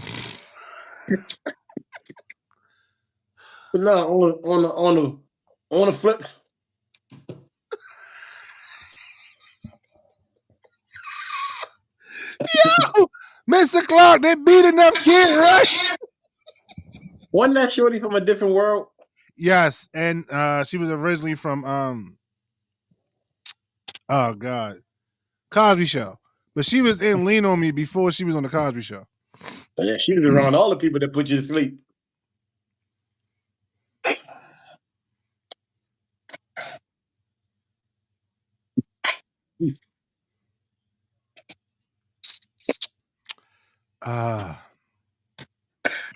But no, on the flip. Yo, Mr. Clark, they beat enough kid, right? Wasn't that shorty from a different world? Yes, and she was originally from oh god, Cosby Show, but she was in Lean on Me before she was on the Cosby Show. Yeah, she was around all the people that put you to sleep.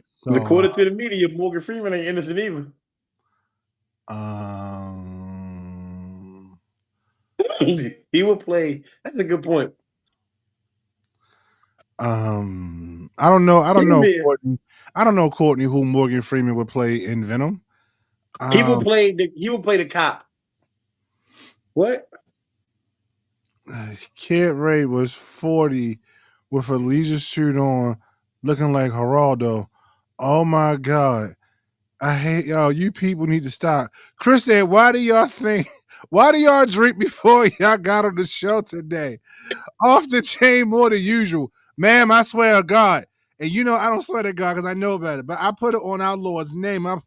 So, According to the media, Morgan Freeman ain't innocent either. He would play. That's a good point. I don't know. Courtney. I don't know Courtney who Morgan Freeman would play in Venom. He would play the cop. What? Kid Ray was 40 with a leisure suit on, looking like Geraldo. Oh my God. I hate y'all. You people need to stop. Chris said, why do y'all drink before y'all got on the show today? Off the chain more than usual. Ma'am, I swear to God. And you know I don't swear to God because I know better. But I put it on our Lord's name. I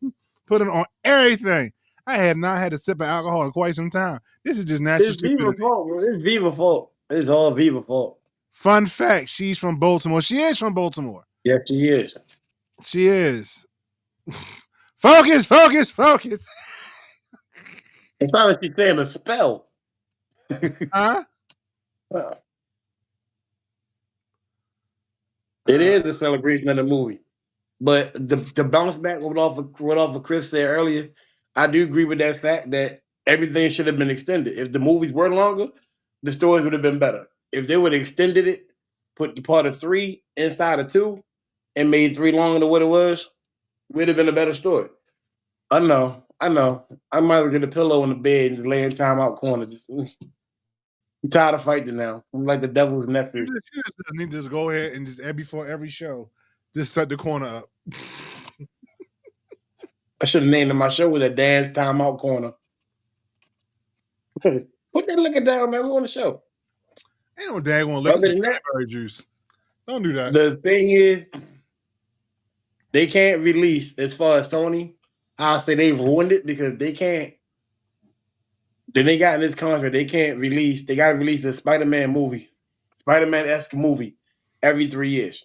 put it on everything. I have not had a sip of alcohol in quite some time. This is just natural stupidity. It's Viva fault, bro. It's Viva fault. It's all Viva fault. Fun fact, she's from Baltimore. She is from Baltimore. Yes, she is. She is. Focus. It's not like she's saying a spell. Huh? It is a celebration of the movie. But the bounce back what off of Chris said earlier, I do agree with that fact that everything should have been extended. If the movies were longer, the stories would have been better. If they would have extended it, put the part of 3 inside of 2, and made 3 longer than what it was, would have been a better story. I know. I might as well get a pillow in the bed and just lay in timeout corner. I'm tired of fighting now. I'm like the devil's nephew. You just need to just go ahead and just before every show, just set the corner up. I should have named my show with a dance timeout corner. Put that liquor down, man. We're on the show. Ain't no daggone liquor, some cranberry juice. Don't do that. The thing is, they can't release, as far as Sony, I'll say they've ruined it because they can't. Then they got in this contract, they got to release a Spider-Man movie, Spider-Man-esque movie every 3 years.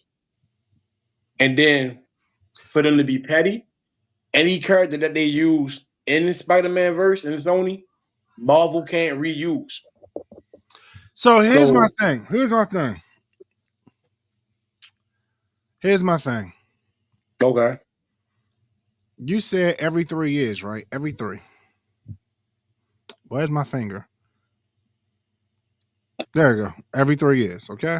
And then for them to be petty, any character that they use in the Spider-Man verse in Sony, Marvel can't reuse. So here's my thing. Okay. You said every 3 years, right? Every 3. Where's my finger? There you go. Every 3 years, okay?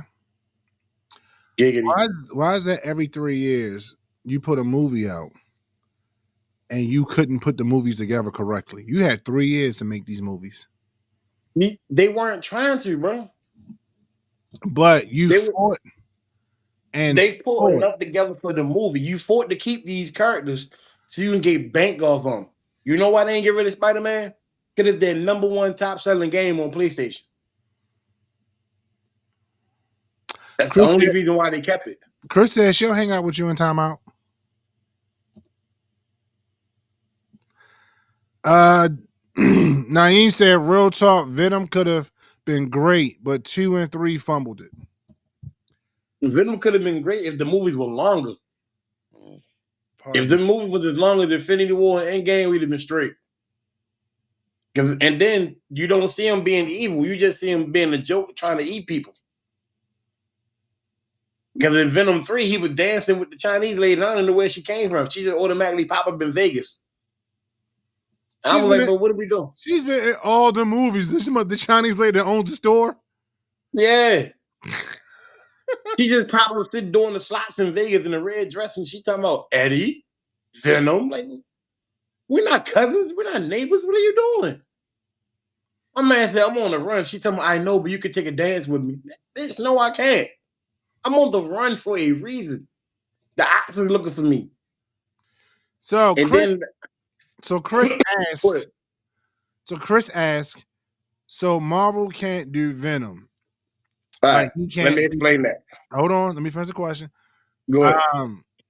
Giggity. Why is that every 3 years you put a movie out and you couldn't put the movies together correctly? You had 3 years to make these movies. They weren't trying to, bro. But fought. And they put enough together for the movie. You fought to keep these characters so you can get bank off them. You know why they didn't get rid of Spider-Man? Because it's their number 1 top-selling game on PlayStation. That's the only reason why they kept it. Chris says she'll hang out with you in timeout. Naeem said, real talk, Venom could have been great, but 2 and 3 fumbled it. Venom could have been great if the movies were longer. If the movie was as long as Infinity War and Endgame, we'd have been straight. And then you don't see him being evil. You just see him being a joke trying to eat people. Because in Venom 3, he was dancing with the Chinese lady. I don't know where she came from. She just automatically popped up in Vegas. I was like, but what are we doing? She's been in all the movies. The Chinese lady that owns the store. Yeah. She just probably sitting doing the slots in Vegas in a red dress, and she talking about Eddie, Venom. Like, we're not cousins. We're not neighbors. What are you doing? My man said, I'm on the run. She told me, I know, but you could take a dance with me. Bitch, no, I can't. I'm on the run for a reason. The ops is looking for me. So And Chris, then Chris asked, so Marvel can't do Venom. All Like right, he can't. let me explain that. Hold on, let me finish the question. Go ahead.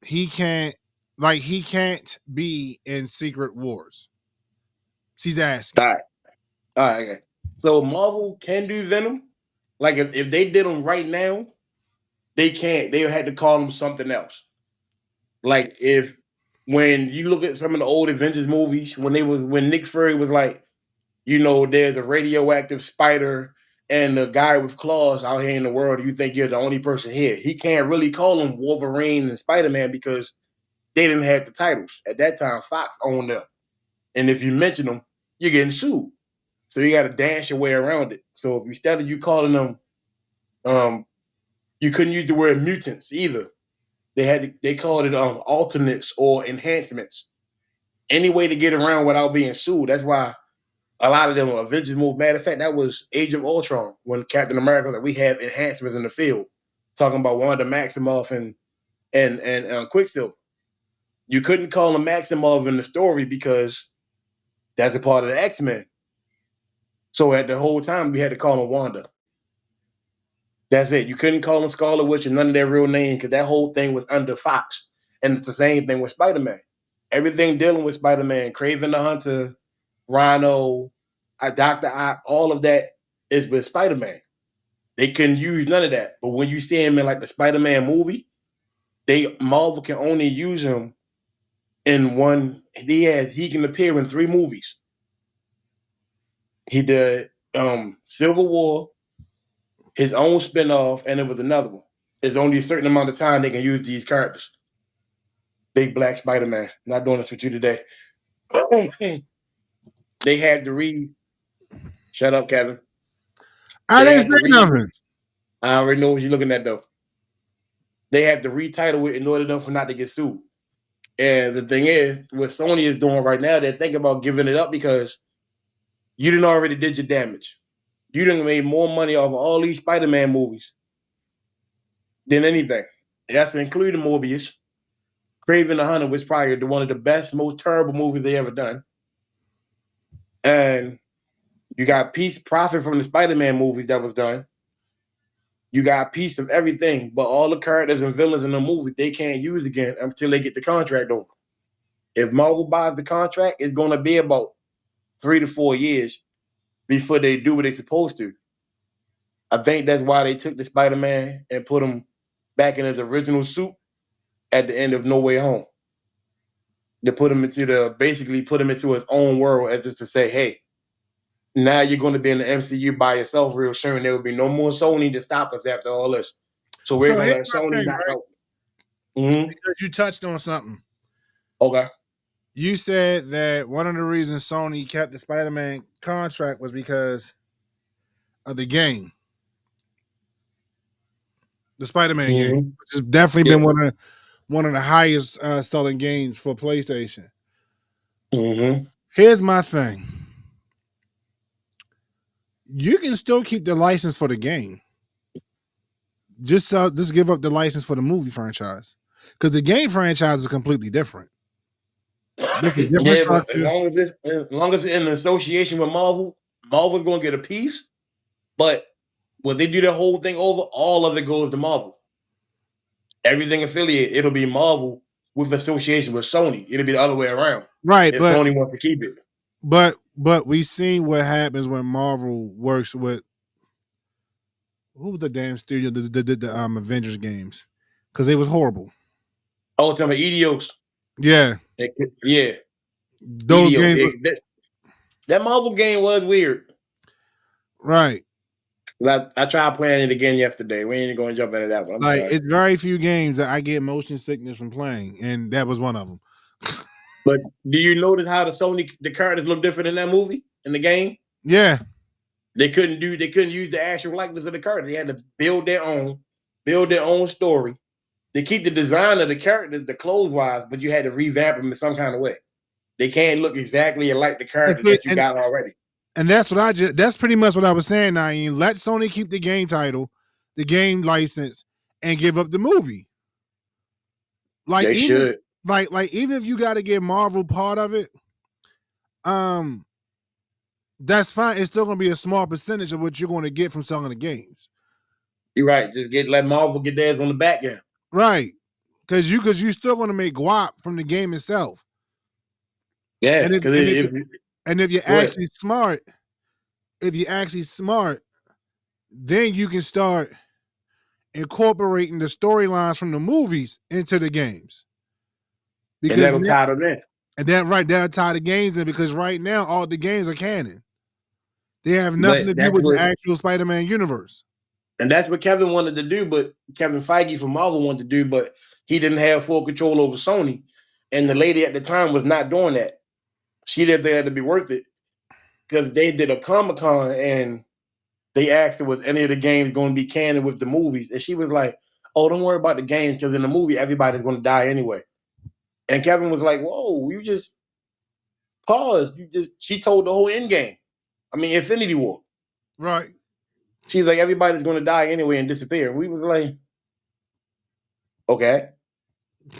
He can't be in Secret Wars. She's asking. All right, okay. So Marvel can do Venom. Like if they did them right now, they can't. They had to call them something else. Like when you look at some of the old Avengers movies, when Nick Fury was like, there's a radioactive spider and a guy with claws out here in the world, you think you're the only person here. He can't really call them Wolverine and Spider-Man because they didn't have the titles. At that time, Fox owned them. And if you mention them, you're getting sued. So you got to dance your way around it. So if instead of you calling them, you couldn't use the word mutants either. They called it alternates or enhancements. Any way to get around without being sued. That's why a lot of them Avengers move. Matter of fact, that was Age of Ultron when Captain America was like, we have enhancements in the field, talking about Wanda Maximoff and Quicksilver. You couldn't call him Maximoff in the story because that's a part of the X-Men. So at the whole time, we had to call him Wanda. That's it. You couldn't call him Scarlet Witch and none of their real names because that whole thing was under Fox. And it's the same thing with Spider-Man. Everything dealing with Spider-Man, Kraven the Hunter, Rhino, Dr. Ock, all of that is with Spider-Man. They couldn't use none of that. But when you see him in like the Spider-Man movie, Marvel can only use him in one. He can appear in 3 movies. He did Civil War, his own spinoff, and it was another one. There's only a certain amount of time they can use these characters. Big Black Spider-Man. Not doing this with you today. They had to read. Shut up, Kevin. I didn't say nothing. I already know what you're looking at, though. They have to retitle it in order for not to get sued. And the thing is, what Sony is doing right now, they're thinking about giving it up because you didn't already did your damage. You done made more money off of all these Spider-Man movies than anything. That's including Morbius. Kraven the Hunter was probably one of the best, most terrible movies they ever done. And you got profit from the Spider-Man movies that was done. You got a piece of everything, but all the characters and villains in the movie, they can't use again until they get the contract over. If Marvel buys the contract, it's going to be about 3 to 4 years before they do what they're supposed to. I think that's why they took the Spider-Man and put him back in his original suit at the end of No Way Home. They basically put him into his own world as just to say, hey, now you're going to be in the MCU by yourself real soon. There will be no more Sony to stop us after all this. So we're going to let Sony knock out. Mm-hmm. Because you touched on something. Okay. You said that one of the reasons Sony kept the Spider-Man contract was because of the game. The Spider-Man game. Which has definitely been one of the highest selling games for PlayStation. Mm-hmm. Here's my thing. You can still keep the license for the game. Just give up the license for the movie franchise. Because the game franchise is completely different. But as long as it's in association with Marvel, Marvel's going to get a piece. But when they do the whole thing over, all of it goes to Marvel. Everything affiliate, it'll be Marvel with association with Sony. It'll be the other way around. Right. If Sony wants to keep it. But we seen what happens when Marvel works with who was the damn studio that did the Avengers games? Because they was horrible. Oh, tell me Eidos. Yeah. Yeah. Those games. That Marvel game was weird. Right. I tried playing it again yesterday. We ain't going to jump into that one. It's very few games that I get motion sickness from playing, and that was one of them. But do you notice how the characters look different in that movie, in the game? Yeah. They couldn't use the actual likeness of the characters. They had to build their own story. They keep the design of the characters, the clothes wise, but you had to revamp them in some kind of way. They can't look exactly like the characters that you got already. And that's pretty much what I was saying, Naeem. Let Sony keep the game title, the game license, and give up the movie. Like they even should. Like even if you got to get Marvel part of it, that's fine. It's still gonna be a small percentage of what you're going to get from selling the games. You're right. Just let Marvel get theirs on the back end. Right. Because you're still going to make guap from the game itself. Yeah. And if you're actually smart, then you can start incorporating the storylines from the movies into the games. Because that'll tie them in. And that'll tie the games in, because right now all the games are canon. They have nothing to do with the actual Spider-Man universe. And that's what Kevin wanted to do, but Kevin Feige from Marvel wanted to do, but he didn't have full control over Sony. And the lady at the time was not doing that. She didn't think it had to be worth it, because they did a Comic-Con and they asked her, was any of the games going to be canon with the movies? And she was like, oh, don't worry about the games, because in the movie, everybody's going to die anyway. And Kevin was like, whoa, you just paused. She told the whole end game. I mean, Infinity War. Right. She's like, everybody's going to die anyway and disappear. And we was like, okay.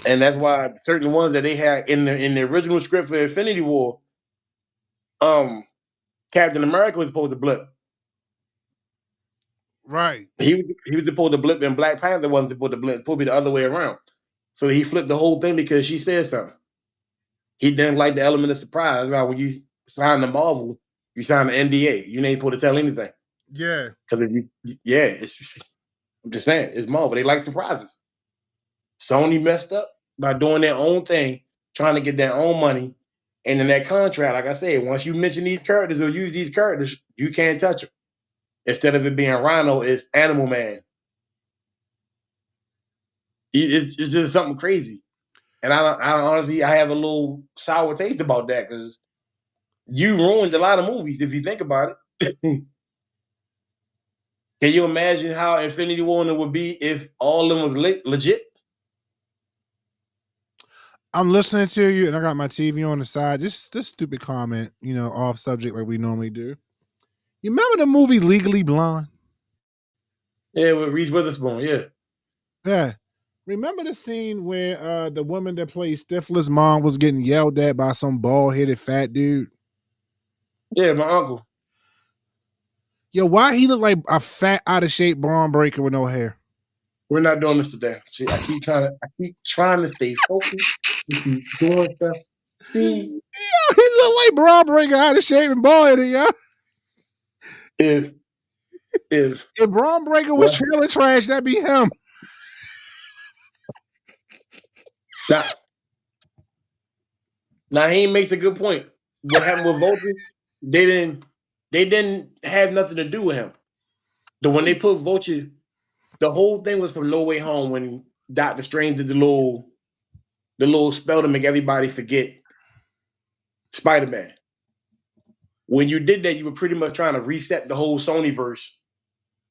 And that's why certain ones that they had in the original script for Infinity War, Captain America was supposed to blip. Right. He was supposed to blip, and Black Panther wasn't supposed to blip. It's supposed to be the other way around. So he flipped the whole thing because she said something. He didn't like the element of surprise. Right? When you sign the Marvel, you sign the NDA. You ain't supposed to tell anything. Yeah. Because I'm just saying, it's Marvel. They like surprises. Sony messed up by doing their own thing, trying to get their own money. And in that contract, like I said, once you mention these characters or use these characters, you can't touch them. Instead of it being Rhino, it's Animal Man. It's just something crazy. And I honestly, I have a little sour taste about that, because you ruined a lot of movies if you think about it. Can you imagine how Infinity War would be if all of them was legit? I'm listening to you, and I got my TV on the side. Just this stupid comment, off subject like we normally do. You remember the movie Legally Blonde? Yeah, with Reese Witherspoon, yeah. Yeah. Remember the scene where the woman that plays Stifler's mom was getting yelled at by some bald-headed fat dude? Yeah, my uncle. Yo, why he look like a fat, out-of-shape Braun Breaker with no hair? We're not doing this today. See, I keep trying to stay focused. Doing stuff. See, yo, he look like Braun Breaker, out-of-shape and bald-headed, yo. If Braun Breaker was trailer trash, that'd be him. Now he makes a good point. What happened with Vulture? They didn't have nothing to do with him. When they put Vulture, the whole thing was from No Way Home, when Doctor Strange did the little spell to make everybody forget Spider-Man. When you did that, you were pretty much trying to reset the whole Sonyverse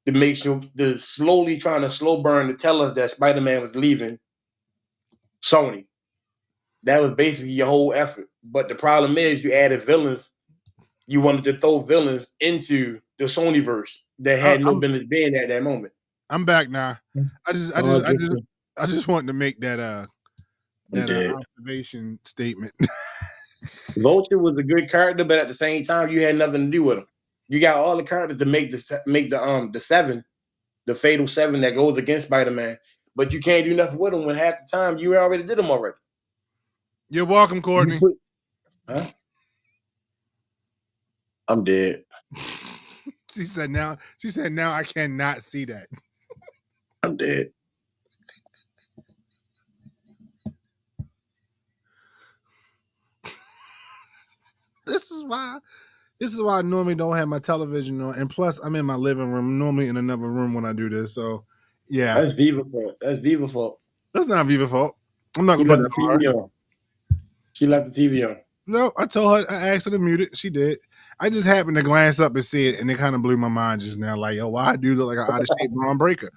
to make sure slowly trying to slow burn to tell us that Spider-Man was leaving Sony. That was basically your whole effort. But the problem is, you added villains. You wanted to throw villains into the Sonyverse that had no business being at that moment. I'm back now. I just wanted to make that observation statement. Vulture was a good character, but at the same time, you had nothing to do with him. You got all the characters to make the seven, the fatal seven that goes against Spider-Man, but you can't do nothing with them when half the time you already did them already. You're welcome, Courtney. Huh? I'm dead. She said now I cannot see that. I'm dead. This is why I normally don't have my television on, and plus I'm in my living room, normally in another room when I do this. So yeah, that's Viva fault. That's Viva fault. That's not Viva fault. I'm not gonna put that on. She left the TV on. No, I told her, I asked her to mute it. She did. I just happened to glance up and see it, and it kind of blew my mind just now. Like, yo, why do you look like an out of shape Braun Breaker?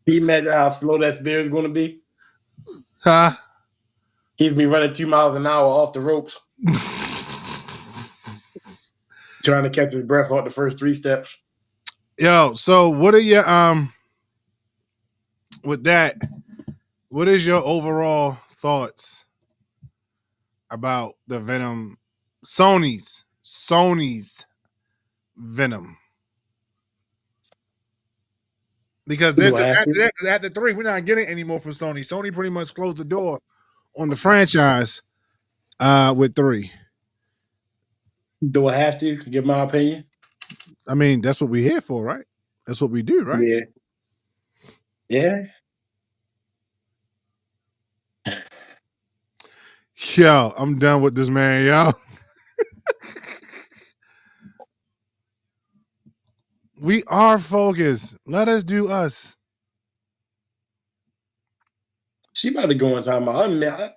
Can you imagine how slow that spear is going to be? Huh? He's be running 2 miles an hour off the ropes, trying to catch his breath off the first 3 steps. Yo, so what are your with that? What is your overall thoughts about the Venom, Sony's Venom? Because after 3, we're not getting any more from Sony. Sony pretty much closed the door on the franchise with 3. Do I have to give my opinion? I mean, that's what we're here for, right? That's what we do, right? Yeah. Yeah. Yo, I'm done with this man, yo. We are focused. Let us do us. She about to go on time. Her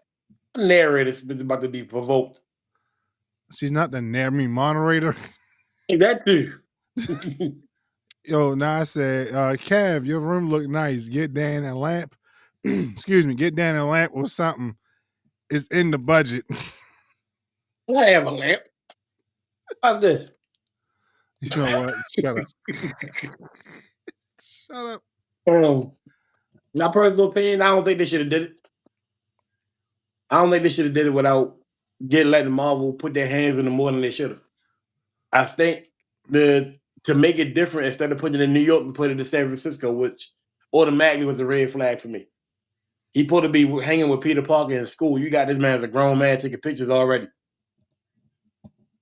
narrator is about to be provoked. She's not the moderator. That too. Yo, now I said, Kev, your room look nice. Get Dan a lamp. Excuse me, get Dan a lamp or something. It's in the budget. I have a lamp. What's this? You know what? Shut up. Shut up. My personal opinion, I don't think they should have did it. I don't think they should have did it without letting Marvel put their hands in it more than they should have. I think to make it different, instead of putting it in New York, we put it in San Francisco, which automatically was a red flag for me. He supposed to be hanging with Peter Parker in school. You got this man as a grown man taking pictures already.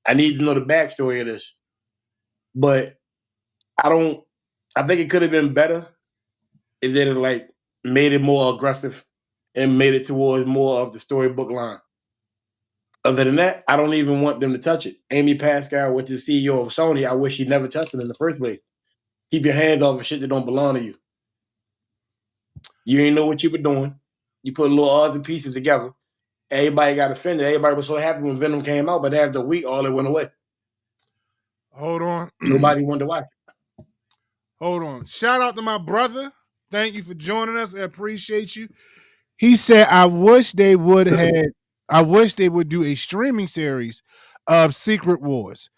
I need to know the backstory of this. But I think it could have been better if they had like made it more aggressive and made it towards more of the storybook line. Other than that, I don't even want them to touch it. Amy Pascal, which is CEO of Sony, I wish she never touched it in the first place. Keep your hands off of shit that don't belong to you. You ain't know what you were doing. You put little odds and pieces together. Everybody got offended. Everybody was so happy when Venom came out, but after a week, all it went away. Hold on. Nobody wanted to watch it. Hold on. Shout out to my brother. Thank you for joining us. I appreciate you. He said, I wish they would do a streaming series of Secret Wars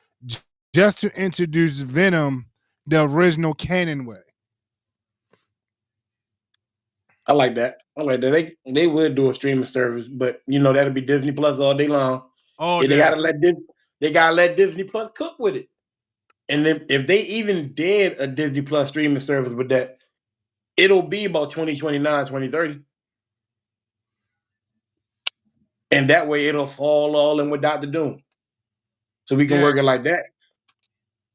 just to introduce Venom the original canon way. I like that. They would do a streaming service, but that'll be Disney Plus all day long. They gotta let Disney Plus cook with it. And if they even did a Disney Plus streaming service with that, it'll be about 2029, 2030. And that way it'll fall all in with Dr. Doom. So we can work it like that.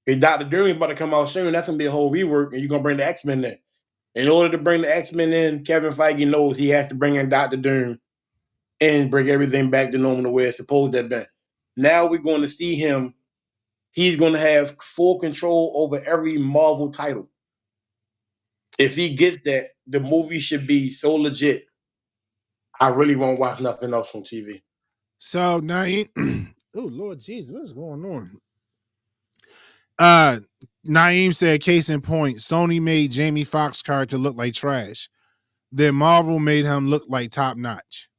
If Dr. Doom is about to come out soon, that's gonna be a whole rework, and you're gonna bring the X-Men in. In order to bring the X-Men in, Kevin Feige knows he has to bring in Dr. Doom and bring everything back to normal the way it's supposed to have been. Now we're going to see him. He's going to have full control over every Marvel title. If he gets that, the movie should be so legit. I really won't watch nothing else on TV. So Naeem, oh Lord Jesus, what's going on? Naeem said, case in point, Sony made Jamie Foxx character look like trash. Then Marvel made him look like top notch.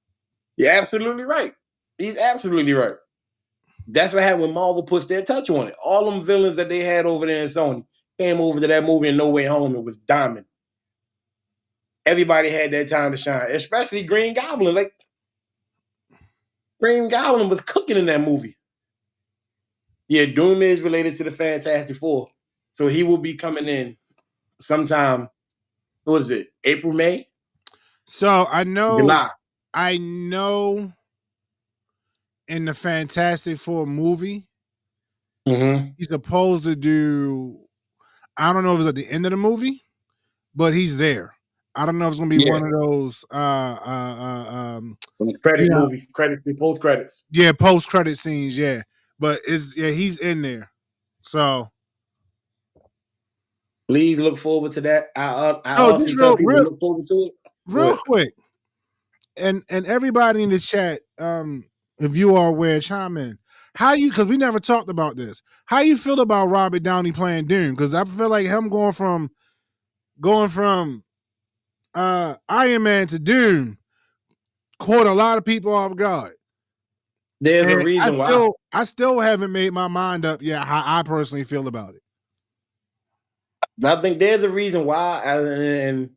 You're absolutely right. He's absolutely right. That's what happened when Marvel puts their touch on it. All them villains that they had over there in Sony came over to that movie in No Way Home. It was diamond. Everybody had their time to shine, especially Green Goblin. Like, Green Goblin was cooking in that movie. Yeah, Doom is related to the Fantastic Four. So he will be coming in sometime, what is it, April, May? So I know July. In the Fantastic Four movie, he's supposed to do, I don't know if it's at the end of the movie, but he's there. I don't know if it's gonna be one of those movies, post credits. Yeah, post credit scenes, yeah. But he's in there. So please look forward to that. I just tell people look forward to it. real quick, and everybody in the chat, if you are aware, chime in. How you? Because we never talked about this. How you feel about Robert Downey playing Doom? Because I feel like him going from Iron Man to Doom caught a lot of people off guard. There's a And reason why. I still haven't made my mind up yet how I personally feel about it. I think there's a reason why, and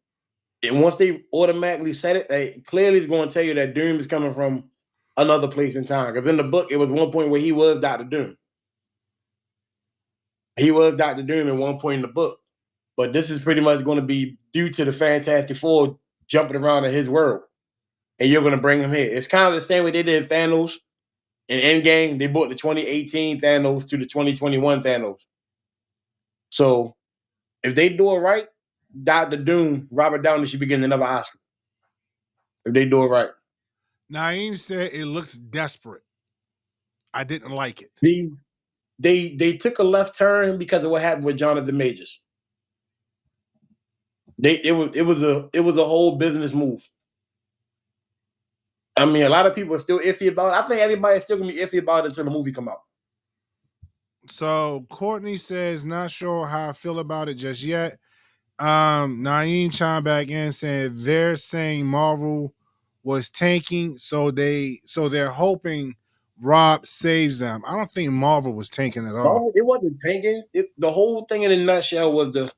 once they automatically said it, they clearly is going to tell you that Doom is coming from another place in time. Because in the book, it was one point where he was Doctor Doom. He was Doctor Doom at one point in the book. But this is pretty much going to be due to the Fantastic Four jumping around in his world. And you're going to bring him here. It's kind of the same way they did Thanos in Endgame. They brought the 2018 Thanos to the 2021 Thanos. So if they do it right, Dr. Doom, Robert Downey should be getting another Oscar. If they do it right. Naeem said it looks desperate. I didn't like it. They took a left turn because of what happened with Jonathan Majors. It was a whole business move. I mean, a lot of people are still iffy about it. I think everybody's still gonna be iffy about it until the movie come out. So Courtney says, not sure how I feel about it just yet. Naeem chimed back in saying they're saying Marvel was tanking, so they're hoping Rob saves them. I don't think Marvel was tanking at all. No, it wasn't tanking. The whole thing in a nutshell was the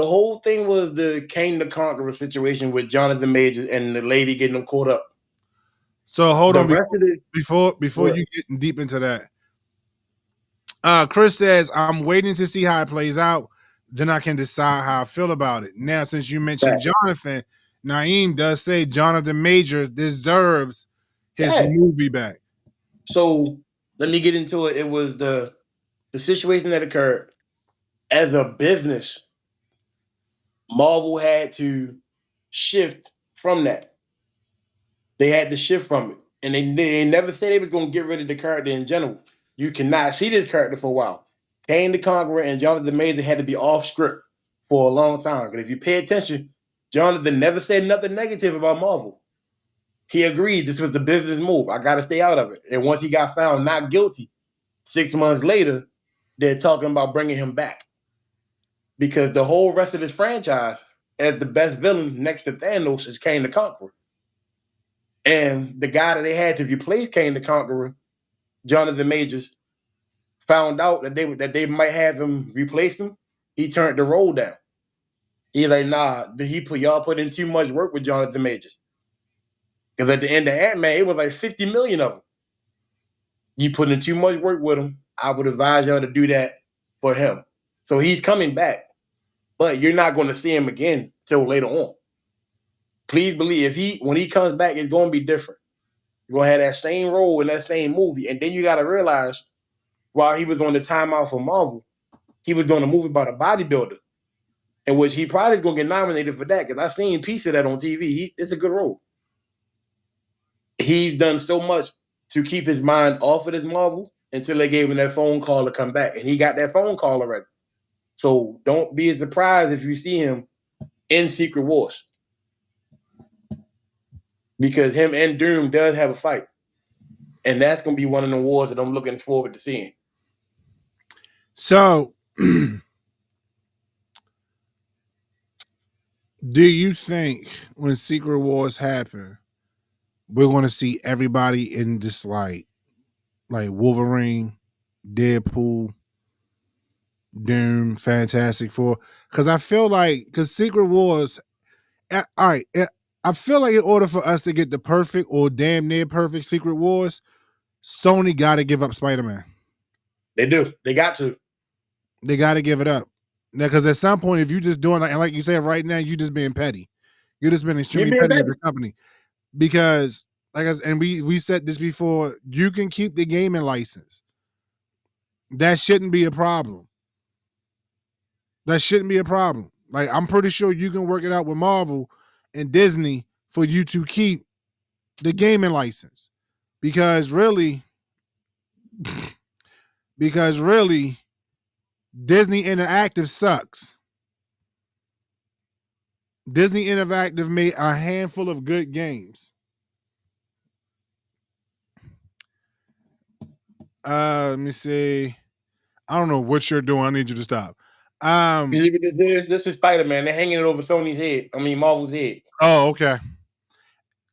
whole thing was the Kane the Conqueror situation with Jonathan Majors and the lady getting them caught up. So hold on before you get deep into that. Chris says, I'm waiting to see how it plays out. Then I can decide how I feel about it. Now, since you mentioned Jonathan, Naeem does say Jonathan Majors deserves his movie back. So let me get into it. It was the situation that occurred. As a business, Marvel had to shift from that. They had to shift from it. And they never said they was going to get rid of the character in general. You cannot see this character for a while. Kane the Conqueror and Jonathan Majors had to be off script for a long time. Because if you pay attention, Jonathan never said nothing negative about Marvel. He agreed this was the business move. I got to stay out of it. And once he got found not guilty, 6 months later, they're talking about bringing him back. Because the whole rest of this franchise, as the best villain next to Thanos, is Kane the Conqueror. And the guy that they had to replace Kane the Conqueror, Jonathan Majors, found out that they might have him replace him. He turned the role down. He's like, nah, y'all put in too much work with Jonathan Majors. Because at the end of Ant-Man, it was like 50 million of them. You put in too much work with him. I would advise y'all to do that for him. So he's coming back. But you're not going to see him again till later on. Please believe when he comes back, it's going to be different. You're going to have that same role in that same movie. And then you got to realize, while he was on the timeout for Marvel, he was doing a movie about a bodybuilder, in which he probably is going to get nominated for that, because I've seen a piece of that on TV. It's a good role. He's done so much to keep his mind off of this Marvel until they gave him that phone call to come back. And he got that phone call already. So don't be surprised if you see him in Secret Wars. Because him and Doom does have a fight. And that's going to be one of the wars that I'm looking forward to seeing. So, do you think when Secret Wars happen, we're going to see everybody in this like Wolverine, Deadpool, Doom, Fantastic Four? Because I feel like, because Secret Wars, all right, I feel like in order for us to get the perfect or damn near perfect Secret Wars, Sony got to give up Spider-Man. They do. They got to. They got to give it up. Now, because at some point, if you just doing like you said right now, you just being petty. You're just being extremely petty with the company. Because, and we said this before, you can keep the gaming license. That shouldn't be a problem. That shouldn't be a problem. Like, I'm pretty sure you can work it out with Marvel and Disney for you to keep the gaming license. Because really, Disney Interactive sucks. Disney Interactive made a handful of good games. Let me see. I don't know what you're doing. I need you to stop. This is Spider-Man. They're hanging it over Sony's head. I mean, Marvel's head. Oh, okay.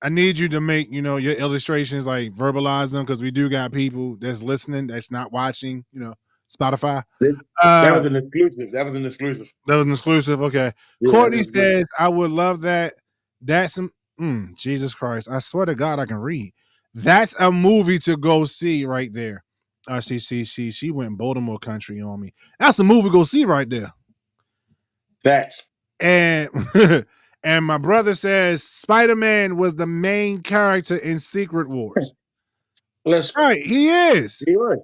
I need you to make, your illustrations, like verbalize them, because we do got people that's listening that's not watching, Spotify. That was an exclusive. That was an exclusive. Okay. Yeah, Courtney says, I would love that. That's some Jesus Christ. I swear to God, I can read. That's a movie to go see right there. She went Baltimore country on me. That's a movie to go see right there. Facts. And and my brother says Spider-Man was the main character in Secret Wars. Right, he is. He was.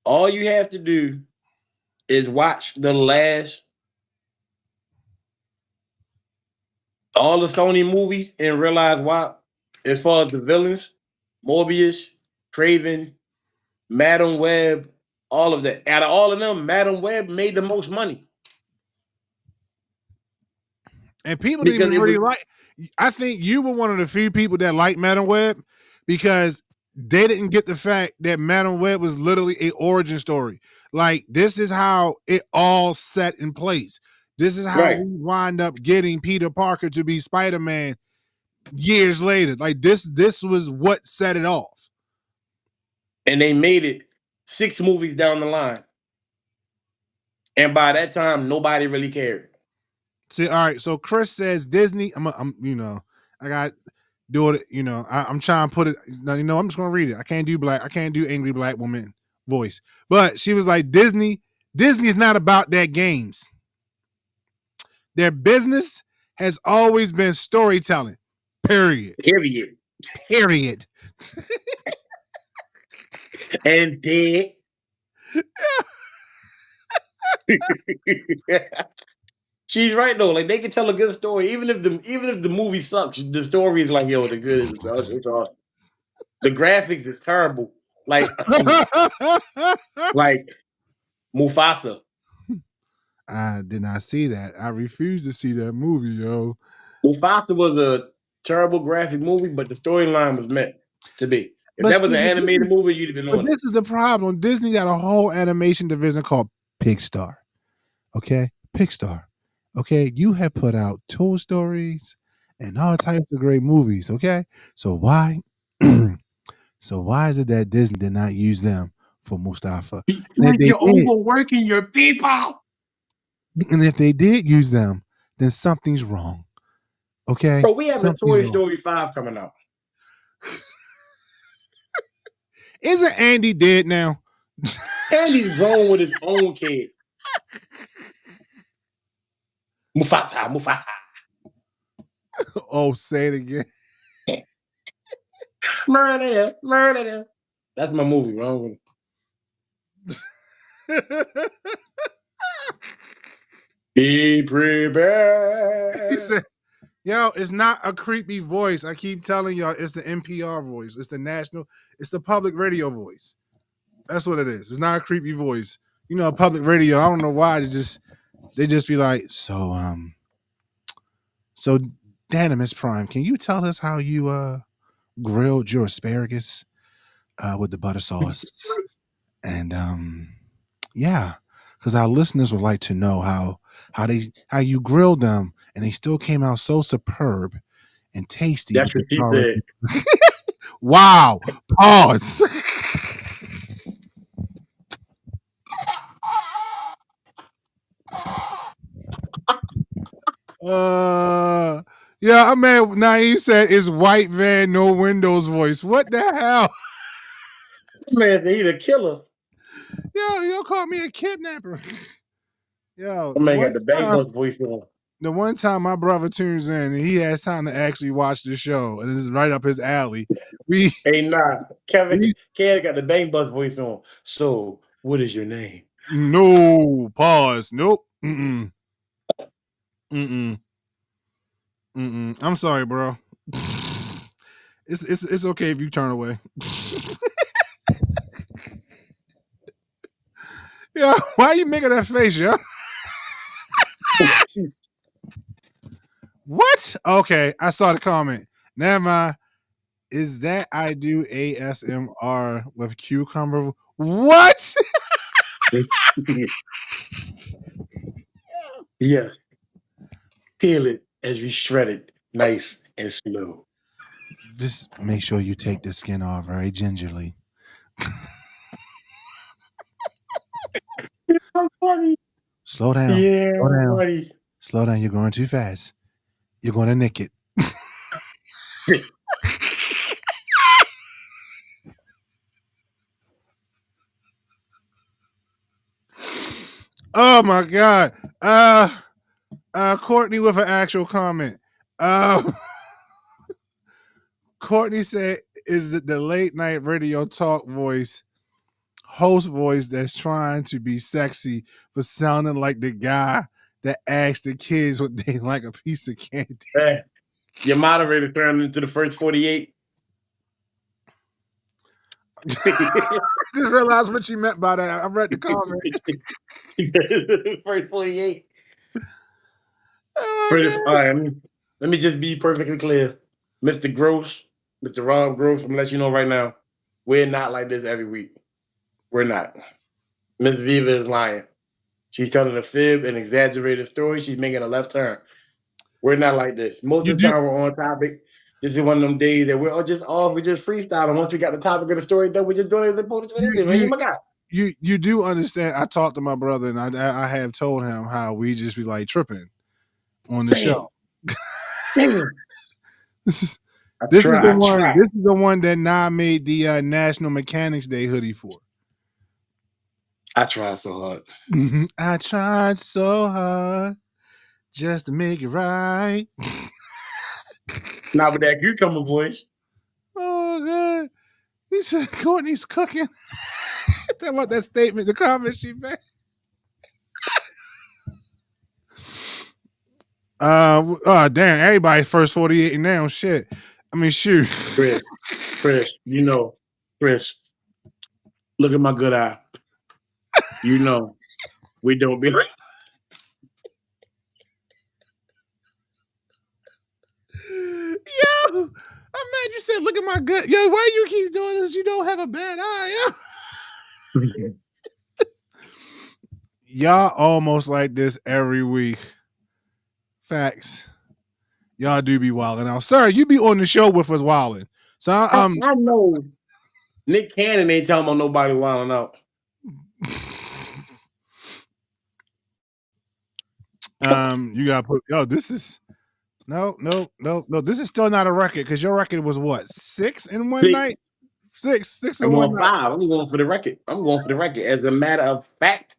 All you have to do is watch all the Sony movies and realize why, as far as the villains, Morbius, Craven, Madam Web, all of that. Out of all of them, Madam Web made the most money. And people didn't even really like. I think you were one of the few people that liked Madam Web because they didn't get the fact that Madam Web was literally an origin story. Like, this is how it all set in place. This is how we wind up getting Peter Parker to be Spider-Man years later. Like, this was what set it off. And they made it 6 movies down the line. And by that time, nobody really cared. See, all right. So Chris says Disney. I got do it. I'm trying to put it. I'm just gonna read it. I can't do angry black woman voice. But she was like, Disney is not about their games. Their business has always been storytelling. Period. And dead. She's right though. Like, they can tell a good story, even if the movie sucks. The story is like, yo, the good. It's awesome. The graphics is terrible. Like Mufasa. I did not see that. I refuse to see that movie, yo. Mufasa was a terrible graphic movie, but the storyline was meant to be. If that was an animated movie, you'd have been on it. But this is the problem. Disney got a whole animation division called Pixar. Okay? Pixar. Okay? You have put out Toy Stories and all types of great movies. Okay? So why is it that Disney did not use them for Mustafa? Like, you're overworking your people. And if they did use them, then something's wrong. Okay? So we have a Toy Story 5 coming out. Isn't Andy dead now? Andy's grown with his own kids. Mufasa. Oh, say it again. Murder them. That's my movie. Wrong with it. Be prepared. He said, yo, it's not a creepy voice. I keep telling y'all, it's the NPR voice. It's it's the public radio voice. That's what it is. It's not a creepy voice. Public radio, I don't know why they just be like, so Danimus Prime, can you tell us how you grilled your asparagus with the butter sauce? And yeah, because our listeners would like to know how you grilled them and they still came out so superb and tasty. That's what she said. Wow. Pause. Yeah, I mean, Naeem said it's white van, no windows voice. What the hell? Man, he's a killer. Yo, you call me a kidnapper. Yo, I man got the Bang Bus voice on. The one time my brother tunes in and he has time to actually watch the show, and this is right up his alley. Kevin got the Bang Bus voice on. So, what is your name? No, pause. Nope. I'm sorry, bro. It's okay if you turn away. Yeah, why are you making that face, yo? What? Okay, I saw the comment. Never mind. Is that I do ASMR with cucumber? What? Yes. Peel it as we shred it, nice and slow. Just make sure you take the skin off very gingerly. I'm funny. Slow down. Yeah, Slow I'm down. funny. Slow down. You're going too fast. You're going to nick it. Oh my God. Courtney with an actual comment. Courtney said, "Is it the late night radio talk voice, host voice that's trying to be sexy but sounding like the guy that asked the kids what they like a piece of candy?" Hey, your moderator turned into the first 48. Just realized what you meant by that. I read the comment. First 48. Oh All my right, let me just be perfectly clear. Mr. Gross, Mr. Rob Gross, I'm gonna let you know right now, we're not like this every week. We're not. Miss Viva is lying. She's telling a fib, an exaggerated story. She's making a left turn. We're not like this. Most You of the do time, we're on topic. This is one of them days that we're all just off. We're just freestyling. Once we got the topic of the story done, we're just doing it as opposed to you it. Man, you you my guy. you do understand. I talked to my brother and I have told him how we just be like tripping on the Damn, show. damn. This is I this is the try. I one. try. This is the one that Nah made the National Mechanics Day hoodie for. I try so hard. I tried so hard just to make it right. Now with that cucumber voice. Oh God! He said Courtney's cooking. Tell about that statement, the comment she made. Oh damn! Everybody first 48 and now. Shit. I mean, shoot. Chris, you know, Chris, look at my good eye. You know, we don't be like. Yo, I'm mad you said, look at my gut. Yo, why you keep doing this? You don't have a bad eye. Yo. Y'all almost like this every week. Facts. Y'all do be wilding out. Sir, you be on the show with us wilding. So I know Nick Cannon ain't telling about nobody wilding out. You gotta put this is no. This is still not a record because your record was what? 6 in one night? Six I'm in one going night. 5. I'm going for the record. As a matter of fact.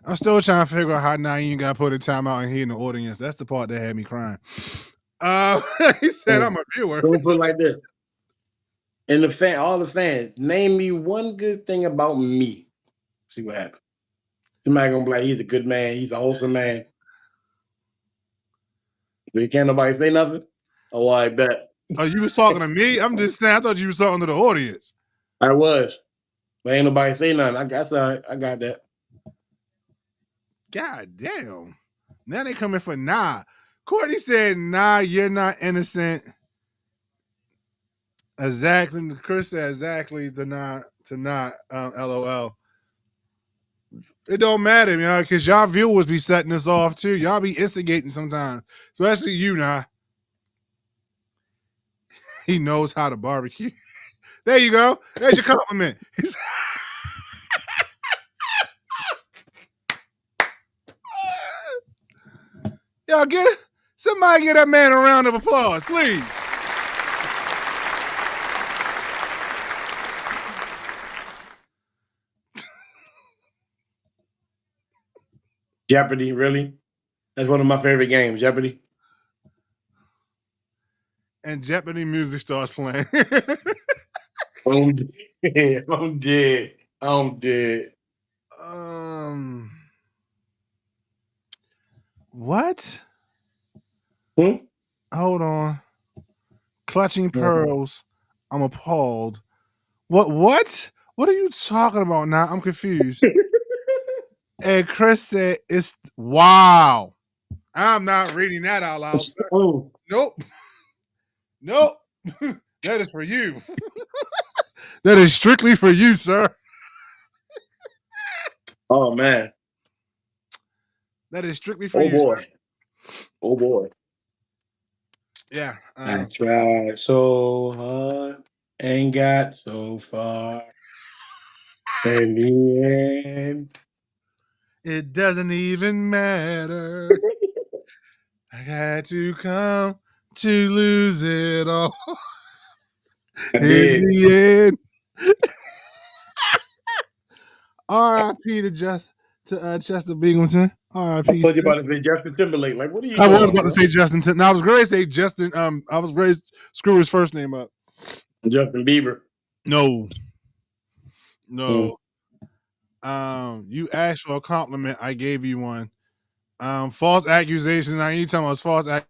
I'm still trying to figure out how now you got to put a timeout and he in the audience. That's the part that had me crying. He said, "I'm a viewer." Don't put it like this. And all the fans, name me one good thing about me. See what happens. Somebody gonna be like, he's a good man. He's a wholesome man. So can't nobody say nothing? Oh, I bet. Oh, you was talking to me? I'm just saying. I thought you was talking to the audience. I was. But ain't nobody say nothing. I got that. God damn. Now they coming for Nah. Courtney said, "Nah, you're not innocent." Exactly. Chris said exactly to not LOL. It don't matter, because y'all viewers be setting this off too. Y'all be instigating sometimes, especially you, Nah. He knows how to barbecue. There you go. There's your compliment. Y'all get it? Somebody give that man a round of applause, please. Jeopardy, really? That's one of my favorite games, Jeopardy. And Jeopardy music starts playing. I'm dead. I'm dead. What? Hmm? Hold on. Clutching pearls. I'm appalled. What? What are you talking about now? I'm confused. And Chris said, "It's wow." I'm not reading that out loud, sir. Nope. Nope. That is for you. That is strictly for you, sir. Oh man. That is strictly for Oh you, boy. sir. Oh boy. Yeah. I tried so hard and got so far. In the end. It doesn't even matter. I had to come to lose it all I in did. the end. R.I.P. to Chester Binghamton. I R.I.P. told you sir. about this Justin Timberlake. Like, what are you I was doing, about to bro? say Justin. No, I was going to say Justin. I was ready to screw his first name up. Justin Bieber. No. Mm. You asked for a compliment. I gave you one. False accusations. Now you talking about false accusations.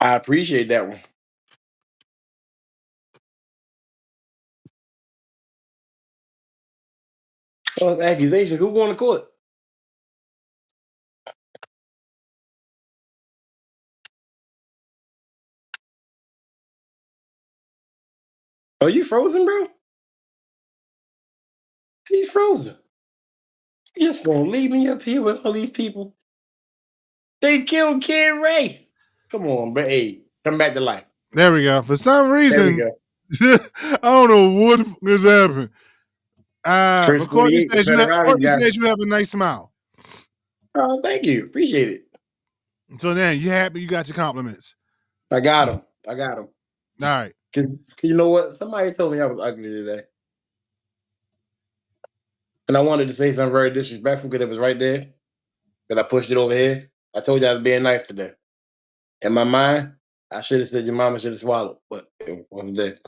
I appreciate that one. False accusations. Who going to court? Are you frozen, bro? He's frozen. You just gonna leave me up here with all these people? They killed Kid Ray. Come on, bro. Hey, come back to life. There we go. For some There we reason, go. I don't know what is happening. Prince But Courtney 48, the says you have Federale Courtney guy. says you have a nice smile. Oh, thank you. Appreciate it. So then you happy you got your compliments. I got him. I got him. All right. You know what? Somebody told me I was ugly today. And I wanted to say something very disrespectful because it was right there. Because I pushed it over here. I told you I was being nice today. In my mind, I should have said your mama should have swallowed, but it wasn't there.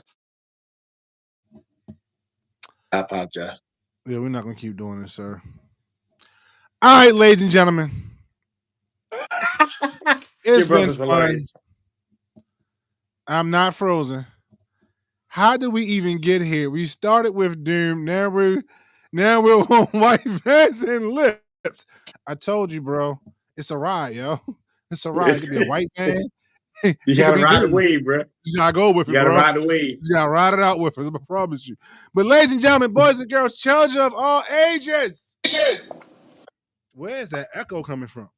I apologize. Yeah, we're not gonna keep doing this, sir. All right, ladies and gentlemen. Your It's been brother's fun. hilarious. I'm not frozen. How did we even get here? We started with Doom. Now we're on White Vans and Lips. I told you, bro. It's a ride, yo. It's a ride. It could be a white van. You It gotta could be ride the Doom. wave, bro. You gotta go with You it, gotta bro. ride the wave. You gotta ride it out with us. I promise you. But ladies and gentlemen, boys and girls, children of all ages. Yes. Where's that echo coming from?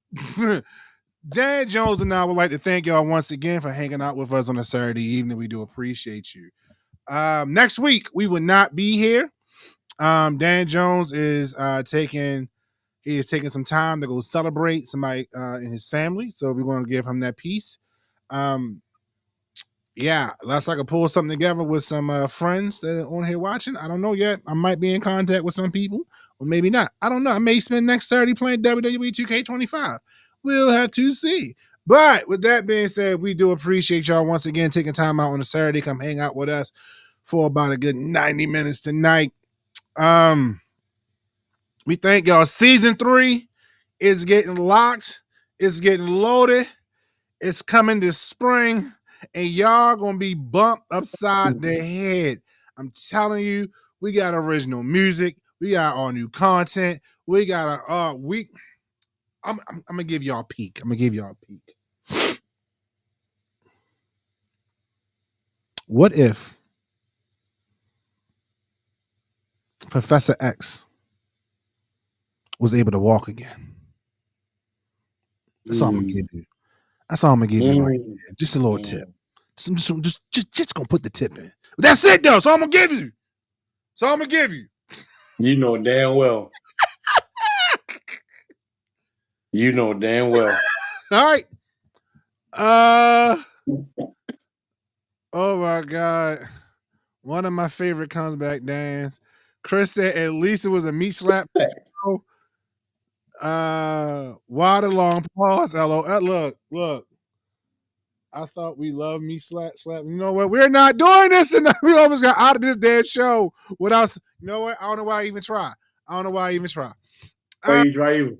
Dan Jones and I would like to thank y'all once again for hanging out with us on a Saturday evening. We do appreciate you. Next week we will not be here. Dan Jones is taking some time to go celebrate somebody in his family, so we're going to give him that piece. Yeah, unless I could pull something together with some friends that are on here watching. I don't know yet. I might be in contact with some people, or maybe not. I don't know. I may spend next Saturday playing WWE 2K25. We'll have to see. But with that being said, we do appreciate y'all once again taking time out on a Saturday, come hang out with us for about a good 90 minutes tonight. We thank y'all. Season 3 is getting locked. It's getting loaded. It's coming this spring, and y'all gonna be bumped upside the head. I'm telling you, we got original music. We got all new content. We got I'm gonna give y'all a peek. What if Professor X was able to walk again? That's all I'm gonna give you. That's all I'm gonna give you right there. Just a little tip. Just gonna put the tip in. That's it though. So I'm gonna give you. You know damn well. You know damn well. All right. Oh my God. One of my favorite comeback dance. Chris said at least it was a meat slap. Water long pause. LOL. Look. I thought we loved me slap. You know what? We're not doing this, and we almost got out of this dead show without. You know what? I don't know why I even try. Why you try you?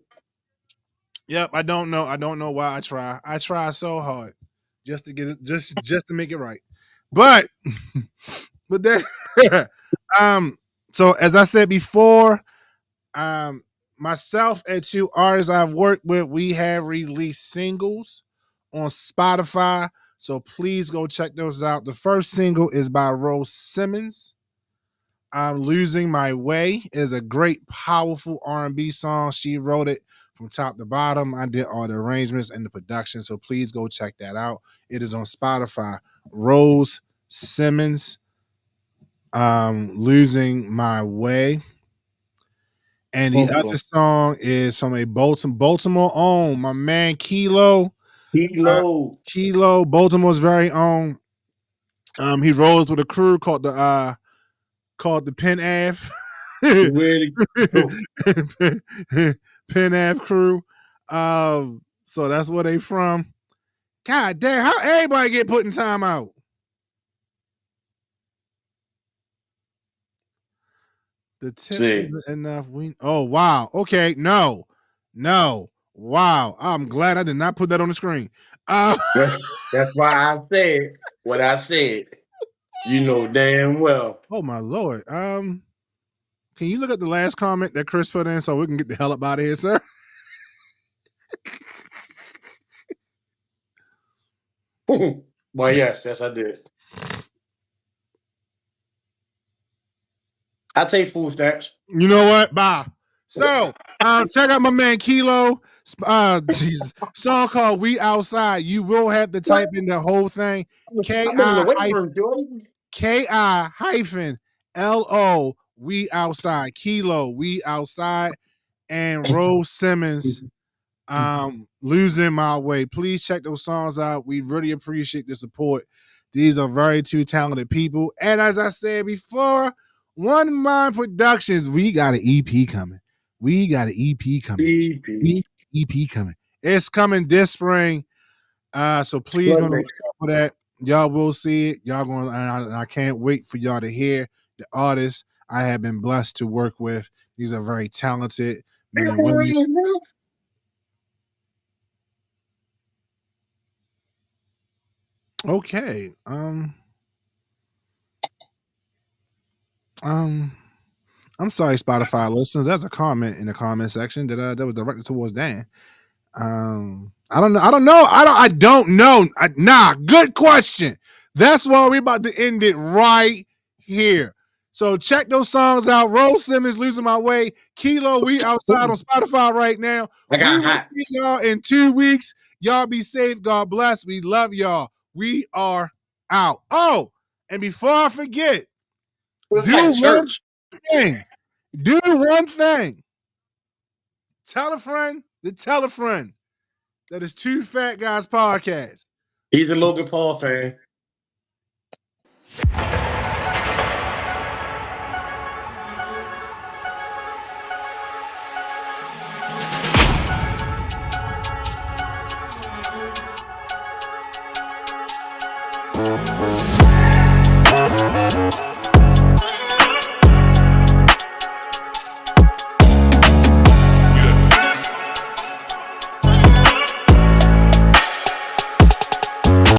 Yep, I don't know. I don't know why I try. I try so hard just to get it, just to make it right. But there, so as I said before, Myself and two artists I've worked with, we have released singles on Spotify. So please go check those out. The first single is by Rose Simmons. I'm Losing My Way is a great, powerful R&B song. She wrote it from top to bottom. I did all the arrangements and the production. So please go check that out. It is on Spotify. Rose Simmons, Losing My Way. And the other song is from a Baltimore own, my man Kilo. Kilo, Baltimore's very own. He rolls with a crew called the Penn Ave. Penn Ave crew. So that's where they from. God damn, how everybody get put in time out? The tip isn't enough. Oh wow. Okay, no. Wow. I'm glad I did not put that on the screen. That's why I said what I said. You know damn well. Oh my Lord. Can you look at the last comment that Chris put in so we can get the hell up out of here, sir? Well, yes, I did. I take food stamps. You know what? Bye. So, check out my man Kilo. Song called "We Outside." You will have to type in the whole thing. KI-LO. We Outside. Kilo. We Outside. And Rose Simmons. Losing My Way. Please check those songs out. We really appreciate the support. These are very two talented people. And as I said before, One Mind Productions, we got an EP coming. EP coming. It's coming this spring. So please go look out for that. Y'all will see it. Y'all going, and I can't wait for y'all to hear the artists I have been blessed to work with. These are very talented men and women. Okay. I'm sorry, Spotify listeners. There's a comment in the comment section that was directed towards Dan. I don't know. Good question. That's why we're about to end it right here. So check those songs out. Rose Simmons, Losing My Way. Kilo, We Outside on Spotify right now. We will see y'all in 2 weeks. Y'all be safe. God bless. We love y'all. We are out. Oh, and before I forget, do one thing. Tell a friend to tell a friend that is Two Fat Guys Podcast. He's a Logan Paul fan. Thank you.